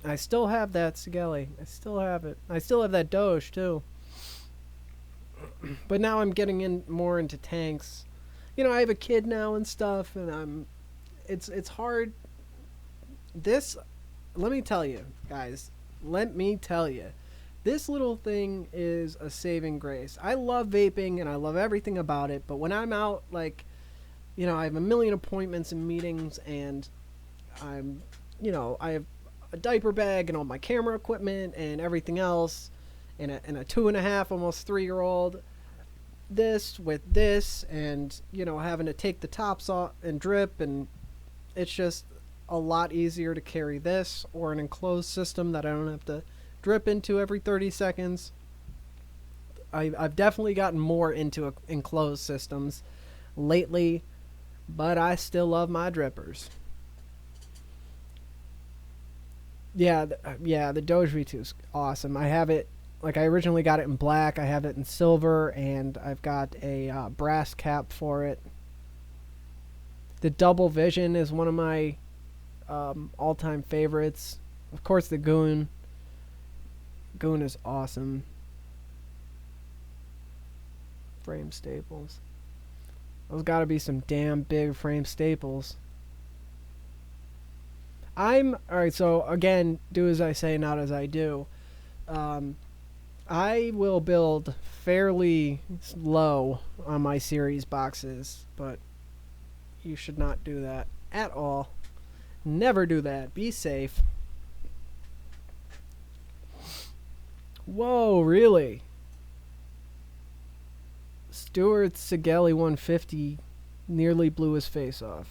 I still have that Sigeli. I still have it. I still have that Doge too. But now I'm getting in more into tanks. I have a kid now and stuff, and it's hard. Let me tell you, guys. Let me tell you. This little thing is a saving grace. I love vaping and I love everything about it, but when I'm out, like, I have a million appointments and meetings, and I have a diaper bag and all my camera equipment and everything else, and a 2.5, almost 3-year-old. This with this, and having to take the tops off and drip, and it's just a lot easier to carry this or an enclosed system that I don't have to drip into every 30 seconds. I've definitely gotten more into enclosed systems lately. But I still love my drippers. Yeah, the Doge V2 is awesome. I have it, like, I originally got it in black. I have it in silver, and I've got a brass cap for it. The Double Vision is one of my all-time favorites. Of course, the Goon. Goon is awesome. Frame staples. Those gotta be some damn big frame staples. Alright, so again, do as I say, not as I do. I will build fairly low on my series boxes, but you should not do that at all. Never do that. Be safe. Whoa, really? Stuart Sigeli 150 nearly blew his face off.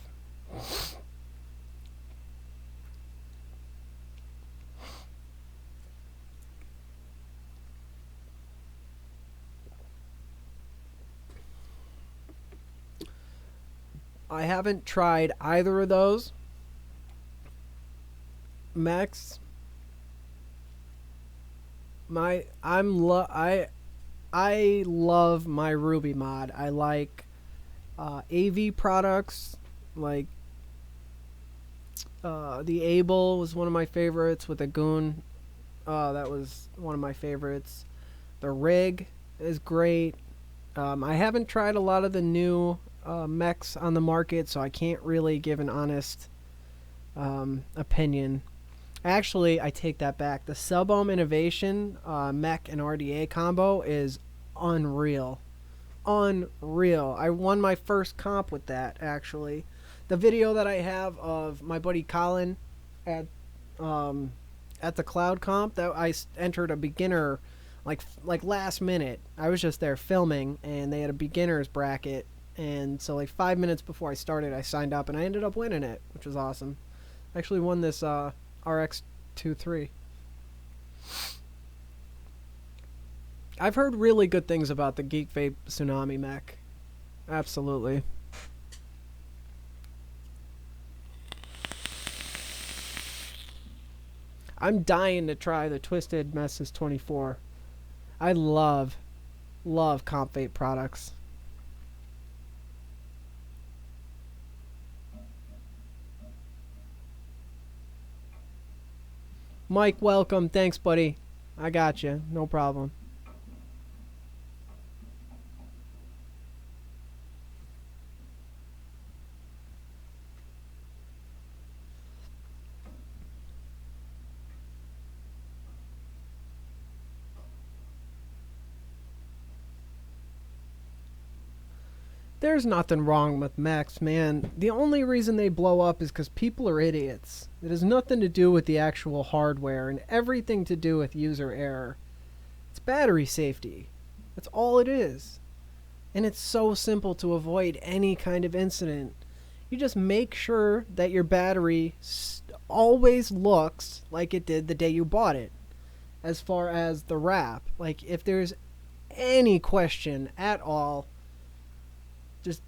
I haven't tried either of those. Max, I love my Ruby mod. I like AV products like the Able was one of my favorites with a goon. That was one of my favorites. The Rig is great. I haven't tried a lot of the new mechs on the market, so I can't really give an honest opinion. Actually, I take that back. The Sub-Ohm Innovation mech and RDA combo is unreal. Unreal. I won my first comp with that, actually. The video that I have of my buddy Colin at the Cloud Comp, that I entered a beginner like last minute. I was just there filming, and they had a beginner's bracket, and so like 5 minutes before I started, I signed up, and I ended up winning it, which was awesome. I actually won this RX-23. I've heard really good things about the Geek Vape Tsunami mech. Absolutely. I'm dying to try the Twisted Messes 24. I love comp vape products. Mike, welcome. Thanks, buddy. I got you. No problem. There's nothing wrong with mechs, man. The only reason they blow up is because people are idiots. It has nothing to do with the actual hardware and everything to do with user error. It's battery safety. That's all it is. And it's so simple to avoid any kind of incident. You just make sure that your battery always looks like it did the day you bought it. As far as the wrap. Like, if there's any question at all, just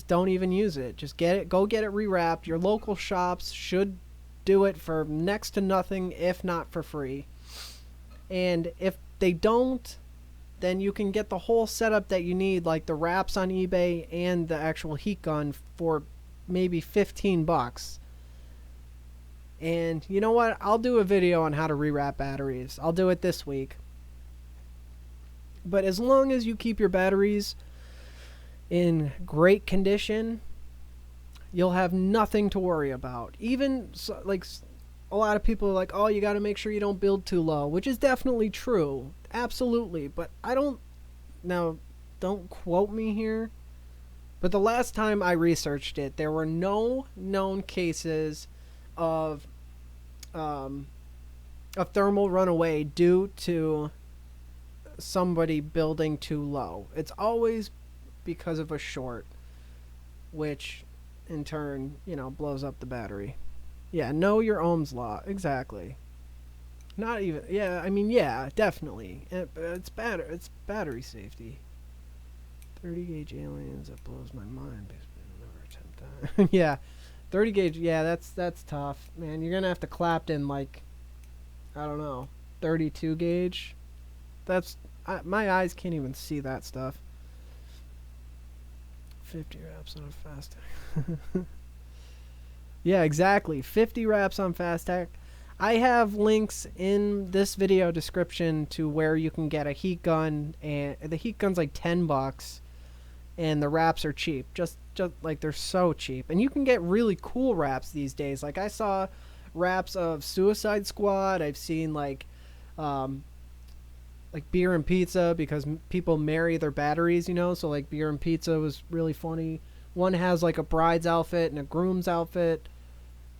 don't even use it. Just go get it rewrapped. Your local shops should do it for next to nothing, if not for free. And if they don't, then you can get the whole setup that you need, like the wraps on eBay and the actual heat gun, for maybe $15. And you know what? I'll do a video on how to rewrap batteries. I'll do it this week. But as long as you keep your batteries in great condition, you'll have nothing to worry about. Even like a lot of people are like, oh, you got to make sure you don't build too low, which is definitely true, absolutely. But don't quote me here, but the last time I researched it, there were no known cases of a thermal runaway due to somebody building too low. It's always because of a short, which in turn, blows up the battery. Yeah, know your ohms law. Exactly. Not even, yeah, I mean, yeah, definitely. It's battery safety. 30 gauge aliens, that blows my mind. Never attempt that. Yeah, 30 gauge, yeah, that's tough. Man, you're gonna have to clap in, like, I don't know, 32 gauge. My eyes can't even see that stuff. 50 wraps on a fast tack. Yeah, exactly. 50 wraps on fast tack. I have links in this video description to where you can get a heat gun, and the heat gun's like $10, and the wraps are cheap. Just like, they're so cheap, and you can get really cool wraps these days. Like, I saw wraps of Suicide Squad. I've seen like Beer and Pizza, because people marry their batteries, so like Beer and Pizza was really funny. One has like a bride's outfit and a groom's outfit.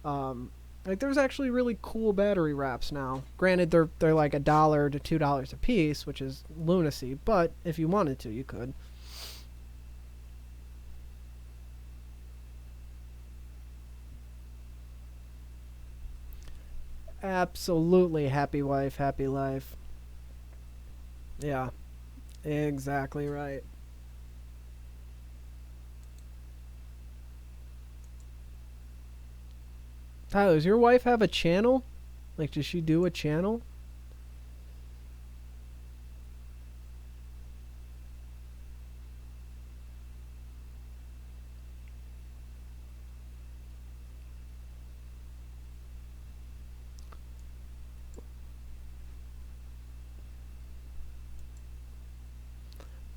Like, there's actually really cool battery wraps now. Granted, they're like $1 to $2 a piece, which is lunacy, but if you wanted to, you could. Absolutely. Happy wife, happy life. Yeah, exactly right. Tyler, does your wife have a channel? Like, does she do a channel?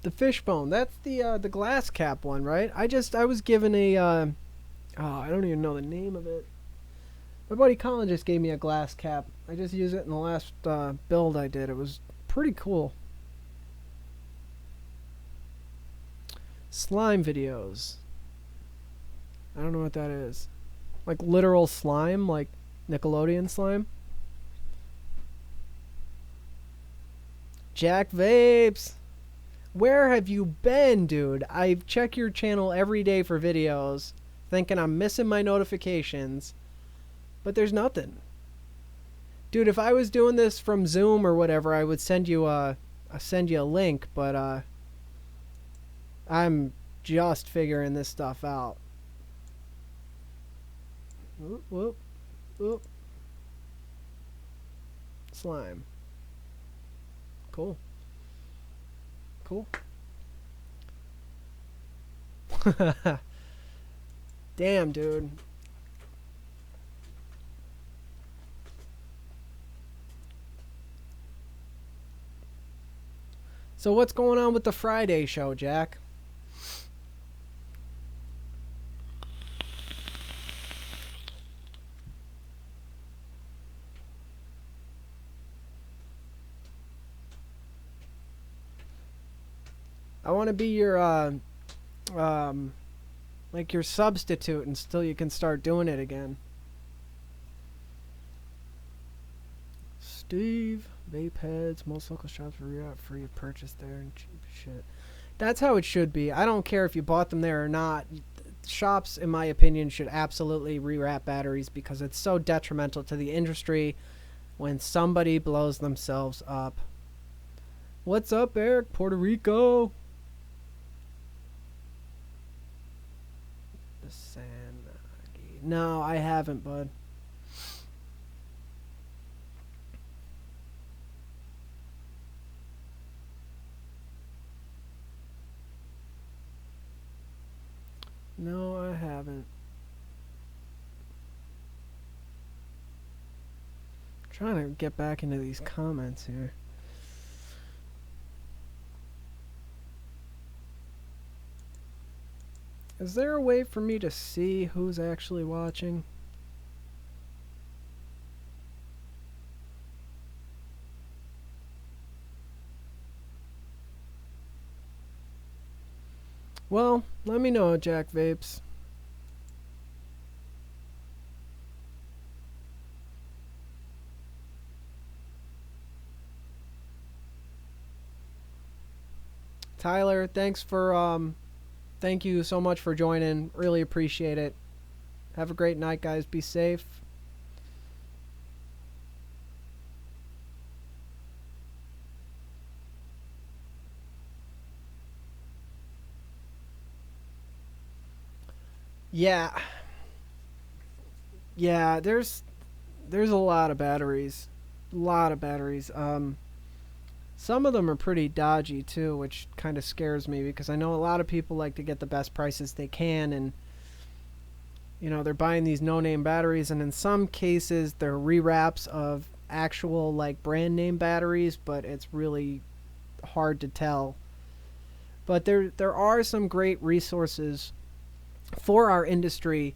The fishbone. That's the glass cap one, right? I was given a oh, I don't even know the name of it. My buddy Colin just gave me a glass cap. I just used it in the last build I did. It was pretty cool. Slime videos. I don't know what that is. Like literal slime, like Nickelodeon slime. Jack Vapes. Where have you been, dude? I check your channel every day for videos, thinking I'm missing my notifications, but there's nothing. Dude, if I was doing this from Zoom or whatever, I would send you a link, but I'm just figuring this stuff out. Whoop, whoop, whoop. Slime. Cool. Cool. Damn, dude. So what's going on with the Friday show, Jack? I want to be your like your substitute until you can start doing it again. Steve, vape heads, most local shops are free of purchase there and cheap shit. That's how it should be. I don't care if you bought them there or not. Shops, in my opinion, should absolutely rewrap batteries because it's so detrimental to the industry when somebody blows themselves up. What's up, Eric? Puerto Rico. No, I haven't, bud. No, I haven't. I'm trying to get back into these comments here. Is there a way for me to see who's actually watching? Well, let me know, Jack Vapes. Tyler, thanks for thank you so much for joining. Really appreciate it. Have a great night, guys. Be safe. Yeah. Yeah, there's a lot of batteries. A lot of batteries. Some of them are pretty dodgy too, which kind of scares me because I know a lot of people like to get the best prices they can, and you know, they're buying these no-name batteries, and in some cases they're rewraps of actual like brand name batteries, but it's really hard to tell. But there are some great resources for our industry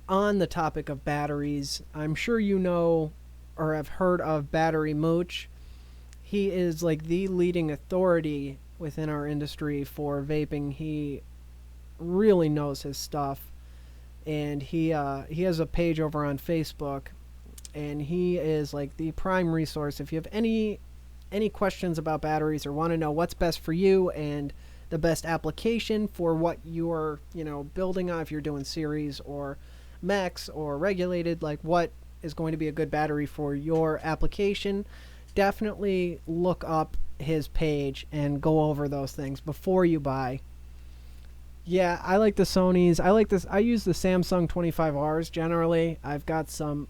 on the topic of batteries. I'm sure you know or have heard of Battery Mooch. He is like the leading authority within our industry for vaping. He really knows his stuff, and he has a page over on Facebook, and he is like the prime resource if you have any questions about batteries or want to know what's best for you and the best application for what you're, you know, building on, if you're doing series or max or regulated, like what is going to be a good battery for your application. Definitely look up his page and go over those things before you buy. Yeah, I like the Sonys. I like this. I use the Samsung 25Rs generally. I've got some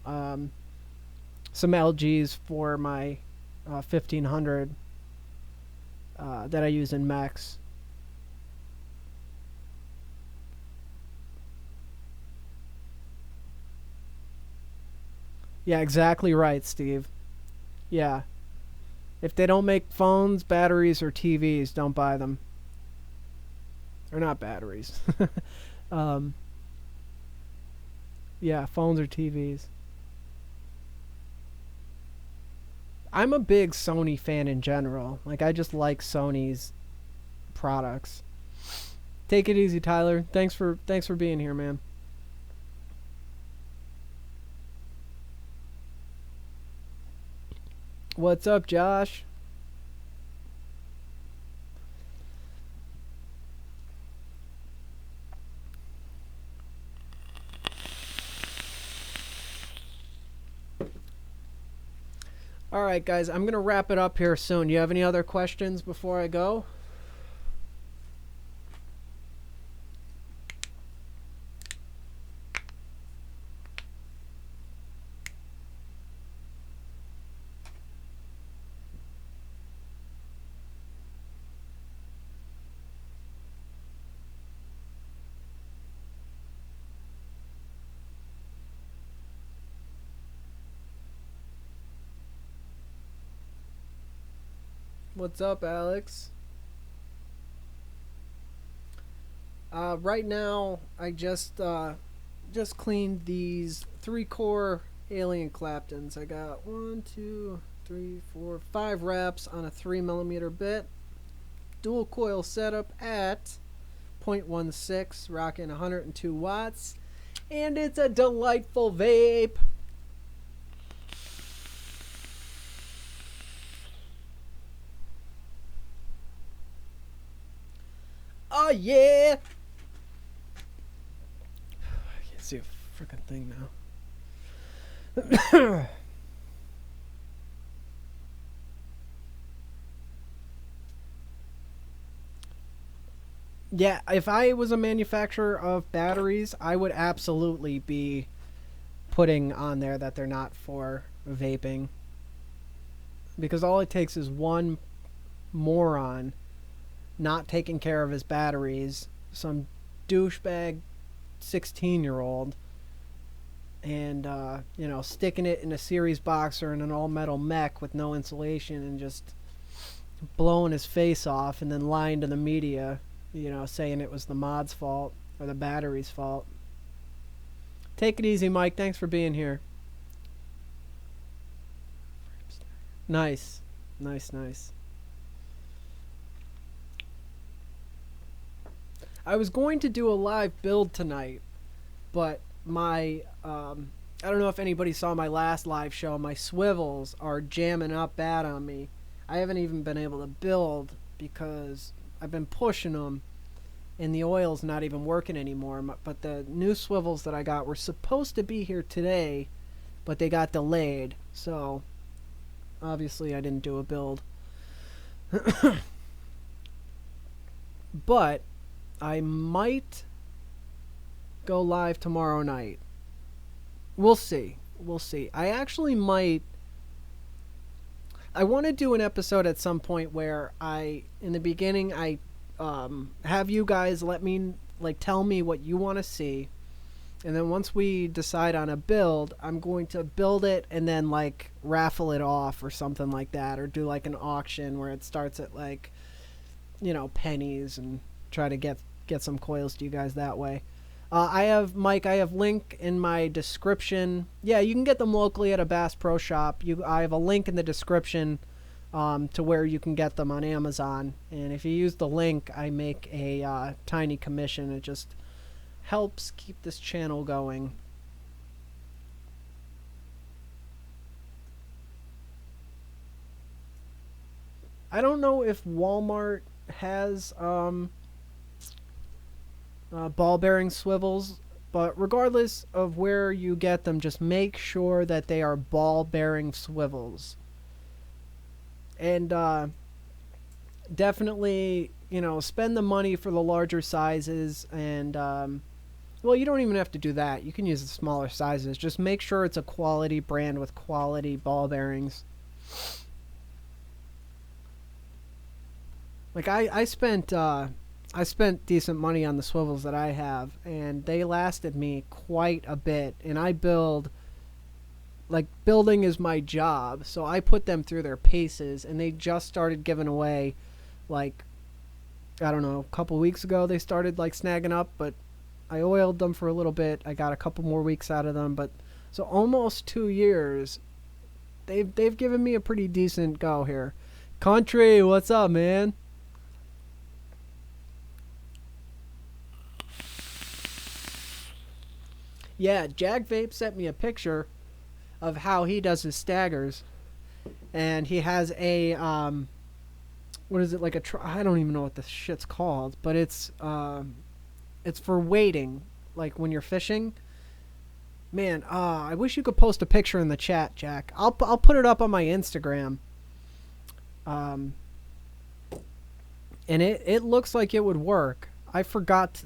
LGs for my 1500 that I use in max. Yeah, exactly right, Steve. Yeah. If they don't make phones, batteries, or TVs, don't buy them. Or not batteries. um, yeah, phones or TVs. I'm a big Sony fan in general. Like, I just like Sony's products. Take it easy, Tyler. Thanks for being here, man. What's up, Josh? All right, guys, I'm going to wrap it up here soon. You have any other questions before I go? What's up, Alex? Right now, I just cleaned these 3-core Alien Claptons. I got 1, 2, 3, 4, 5 wraps on a 3mm bit. Dual coil setup at 0.16, rocking 102 watts. And it's a delightful vape. Oh yeah! I can't see a freaking thing now. Yeah, if I was a manufacturer of batteries, I would absolutely be putting on there that they're not for vaping. Because all it takes is one moron not taking care of his batteries, some douchebag 16-year-old, and sticking it in a series box or in an all-metal mech with no insulation and just blowing his face off, and then lying to the media, saying it was the mod's fault or the battery's fault. Take it easy, Mike. Thanks for being here. Nice. I was going to do a live build tonight, but my I don't know if anybody saw my last live show. My swivels are jamming up bad on me. I haven't even been able to build because I've been pushing them, and the oil's not even working anymore. But the new swivels that I got were supposed to be here today, but they got delayed. So obviously I didn't do a build. But I might go live tomorrow night. We'll see. I actually might. I want to do an episode at some point where in the beginning, I have you guys tell me what you want to see. And then once we decide on a build, I'm going to build it and then raffle it off or something like that. Or do an auction where it starts at pennies, and try to get some coils to you guys that way. I have link in my description. Yeah, you can get them locally at a Bass Pro Shop. I have a link in the description to where you can get them on Amazon. And if you use the link, I make a tiny commission. It just helps keep this channel going. I don't know if Walmart has ball bearing swivels, but regardless of where you get them, just make sure that they are ball bearing swivels. And definitely, spend the money for the larger sizes. And well, you don't even have to do that. You can use the smaller sizes. Just make sure it's a quality brand with quality ball bearings. I spent decent money on the swivels that I have, and they lasted me quite a bit. And I building is my job, so I put them through their paces, and they just started giving away, I don't know, a couple weeks ago they started like snagging up, but I oiled them for a little bit. I got a couple more weeks out of them, but so almost 2 years. They've given me a pretty decent go here. Country, what's up, man? Yeah, Jag Vape sent me a picture of how he does his staggers, and he has a what is it, like I don't even know what this shit's called, but it's for weighting, like when you're fishing. Man, I wish you could post a picture in the chat, Jack. I'll put it up on my Instagram. And it looks like it would work. I forgot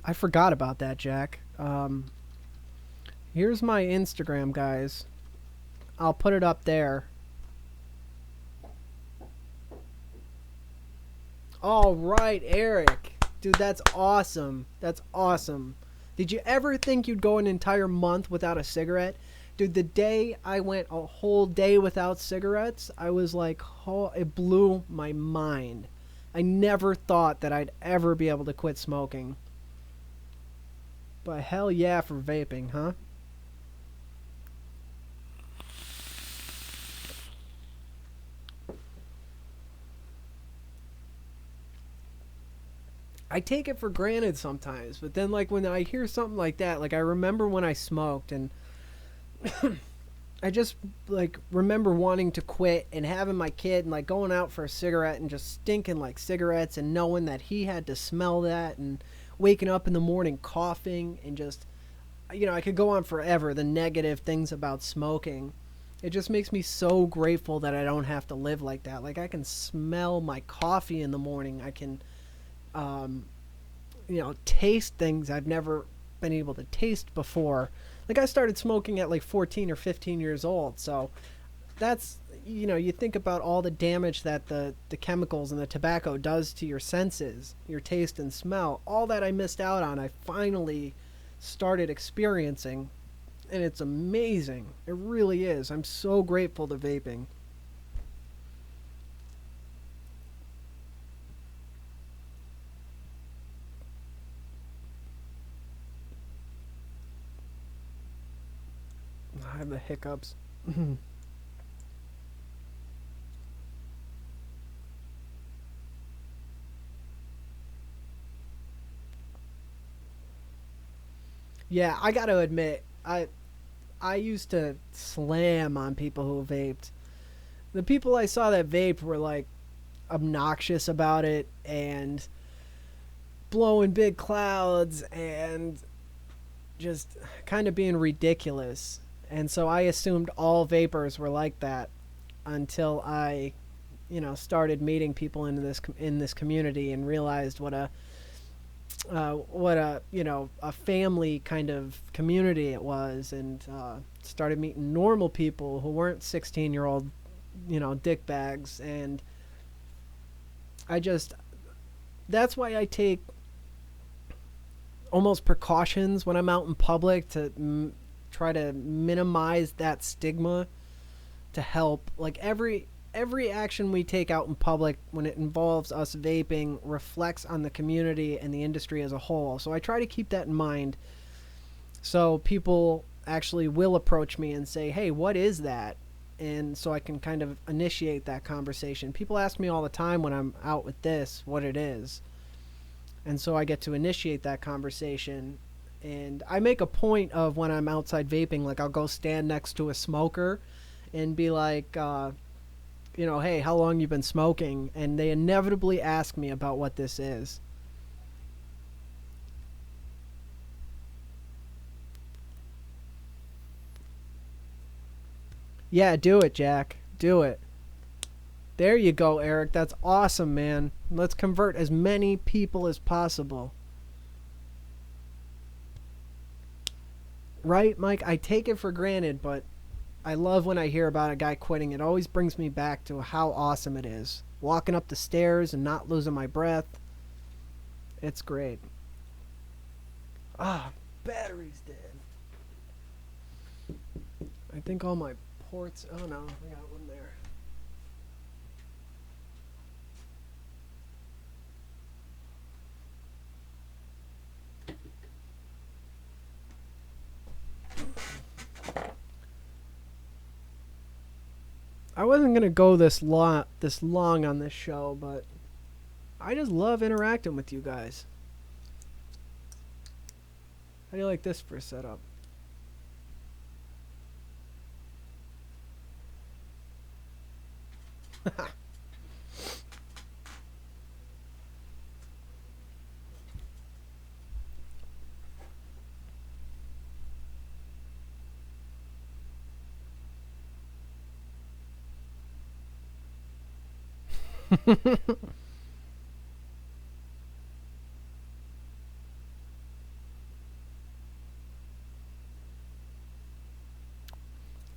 about that, Jack. Here's my Instagram, guys. I'll put it up there. All right, Eric. Dude, that's awesome. That's awesome. Did you ever think you'd go an entire month without a cigarette? Dude, the day I went a whole day without cigarettes, I was like, oh, it blew my mind. I never thought that I'd ever be able to quit smoking. But hell yeah for vaping, huh? I take it for granted sometimes, but then like when I hear something like that, like I remember when I smoked, and I just like remember wanting to quit and having my kid and like going out for a cigarette and just stinking like cigarettes, and knowing that he had to smell that, and waking up in the morning coughing, and just, you know, I could go on forever, the negative things about smoking. It just makes me so grateful that I don't have to live like that. Like I can smell my coffee in the morning. I can you know, taste things I've never been able to taste before. Like I started smoking at like 14 or 15 years old. So that's, you know, you think about all the damage that the chemicals and the tobacco does to your senses, your taste and smell. All that I missed out on, I finally started experiencing, and it's amazing. It really is. I'm so grateful to vaping. I have the hiccups. Yeah, I gotta admit, I used to slam on people who vaped. The people I saw that vape were like obnoxious about it and blowing big clouds and just kind of being ridiculous. And so I assumed all vapors were like that until I, you know, started meeting people in this community and realized what a, you know, a family kind of community it was, and started meeting normal people who weren't 16-year-old, you know, dickbags. And I just, that's why I take almost precautions when I'm out in public to try to minimize that stigma, to help. Like every action we take out in public when it involves us vaping reflects on the community and the industry as a whole. So I try to keep that in mind, so people actually will approach me and say, hey, what is that? And so I can kind of initiate that conversation. People ask me all the time when I'm out with this what it is, and so I get to initiate that conversation. And I make a point of, when I'm outside vaping, like I'll go stand next to a smoker and be like, you know, hey, how long you been smoking? And they inevitably ask me about what this is. Yeah, do it, Jack. Do it. There you go, Eric. That's awesome, man. Let's convert as many people as possible. Right, Mike? I take it for granted, but I love when I hear about a guy quitting. It always brings me back to how awesome it is. Walking up the stairs and not losing my breath. It's great. Ah, battery's dead. I think all my ports... Oh no, I got one there. I wasn't gonna go this long on this show, but I just love interacting with you guys. How do you like this for a setup?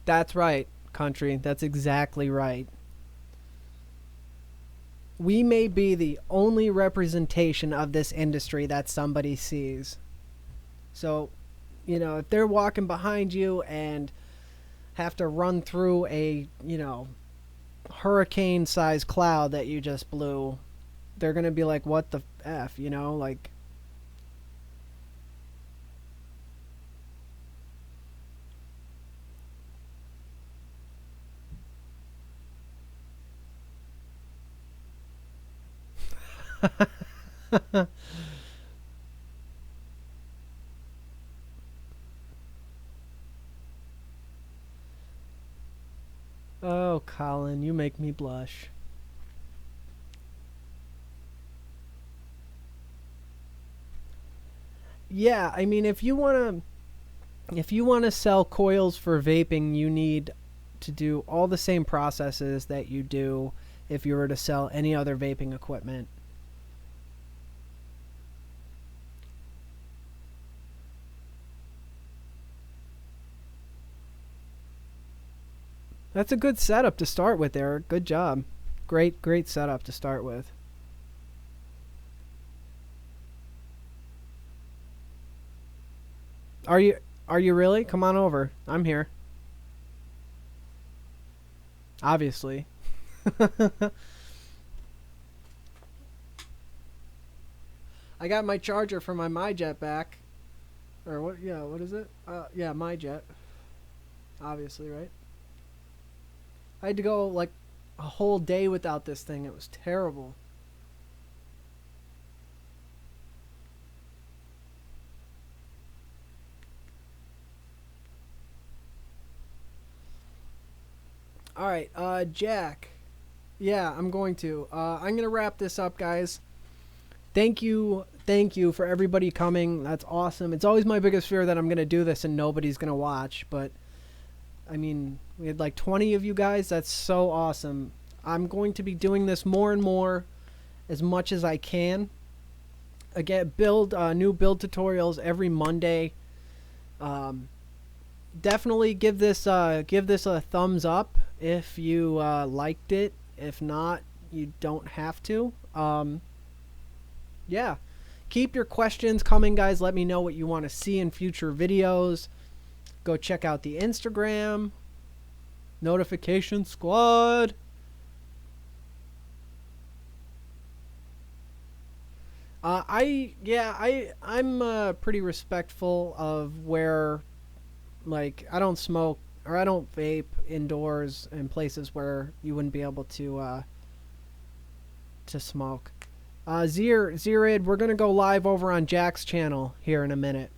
That's right, country. That's exactly right. We may be the only representation of this industry that somebody sees. So, you know, if they're walking behind you and have to run through a, you know, hurricane-sized cloud that you just blew, they're going to be like, what the F, you know? Like, oh, Colin, you make me blush. Yeah, I mean, if you want to sell coils for vaping, you need to do all the same processes that you do if you were to sell any other vaping equipment. That's a good setup to start with, Eric. Good job. Great setup to start with. Are you are you really? Come on over. I'm here. Obviously. I got my charger for my MyJet back. Or what? Yeah, what is it? Yeah, MyJet. Obviously, right? I had to go like a whole day without this thing. It was terrible. All right, Jack. Yeah, I'm going to. I'm gonna wrap this up, guys. Thank you for everybody coming. That's awesome. It's always my biggest fear that I'm gonna do this and nobody's gonna watch, but I mean, we had like 20 of you guys. That's so awesome. I'm going to be doing this more and more, as much as I can. Again, new build tutorials every Monday. Um, Definitely give this a thumbs up if you liked it. If not, you don't have to. Yeah, keep your questions coming, guys. Let me know what you want to see in future videos. Go check out the Instagram. Notification Squad. I'm pretty respectful of where, like, I don't smoke or I don't vape indoors in places where you wouldn't be able to smoke. Zerid, we're gonna go live over on Jack's channel here in a minute.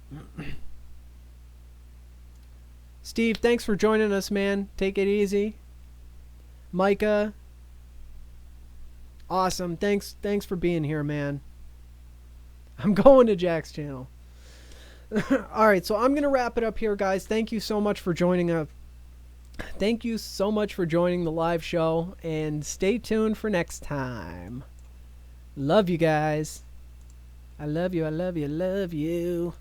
Steve, thanks for joining us, man. Take it easy. Micah, awesome. Thanks for being here, man. I'm going to Jack's channel. All right, so I'm going to wrap it up here, guys. Thank you so much for joining us. Thank you so much for joining the live show, and stay tuned for next time. Love you guys. I love you, I love you, love you.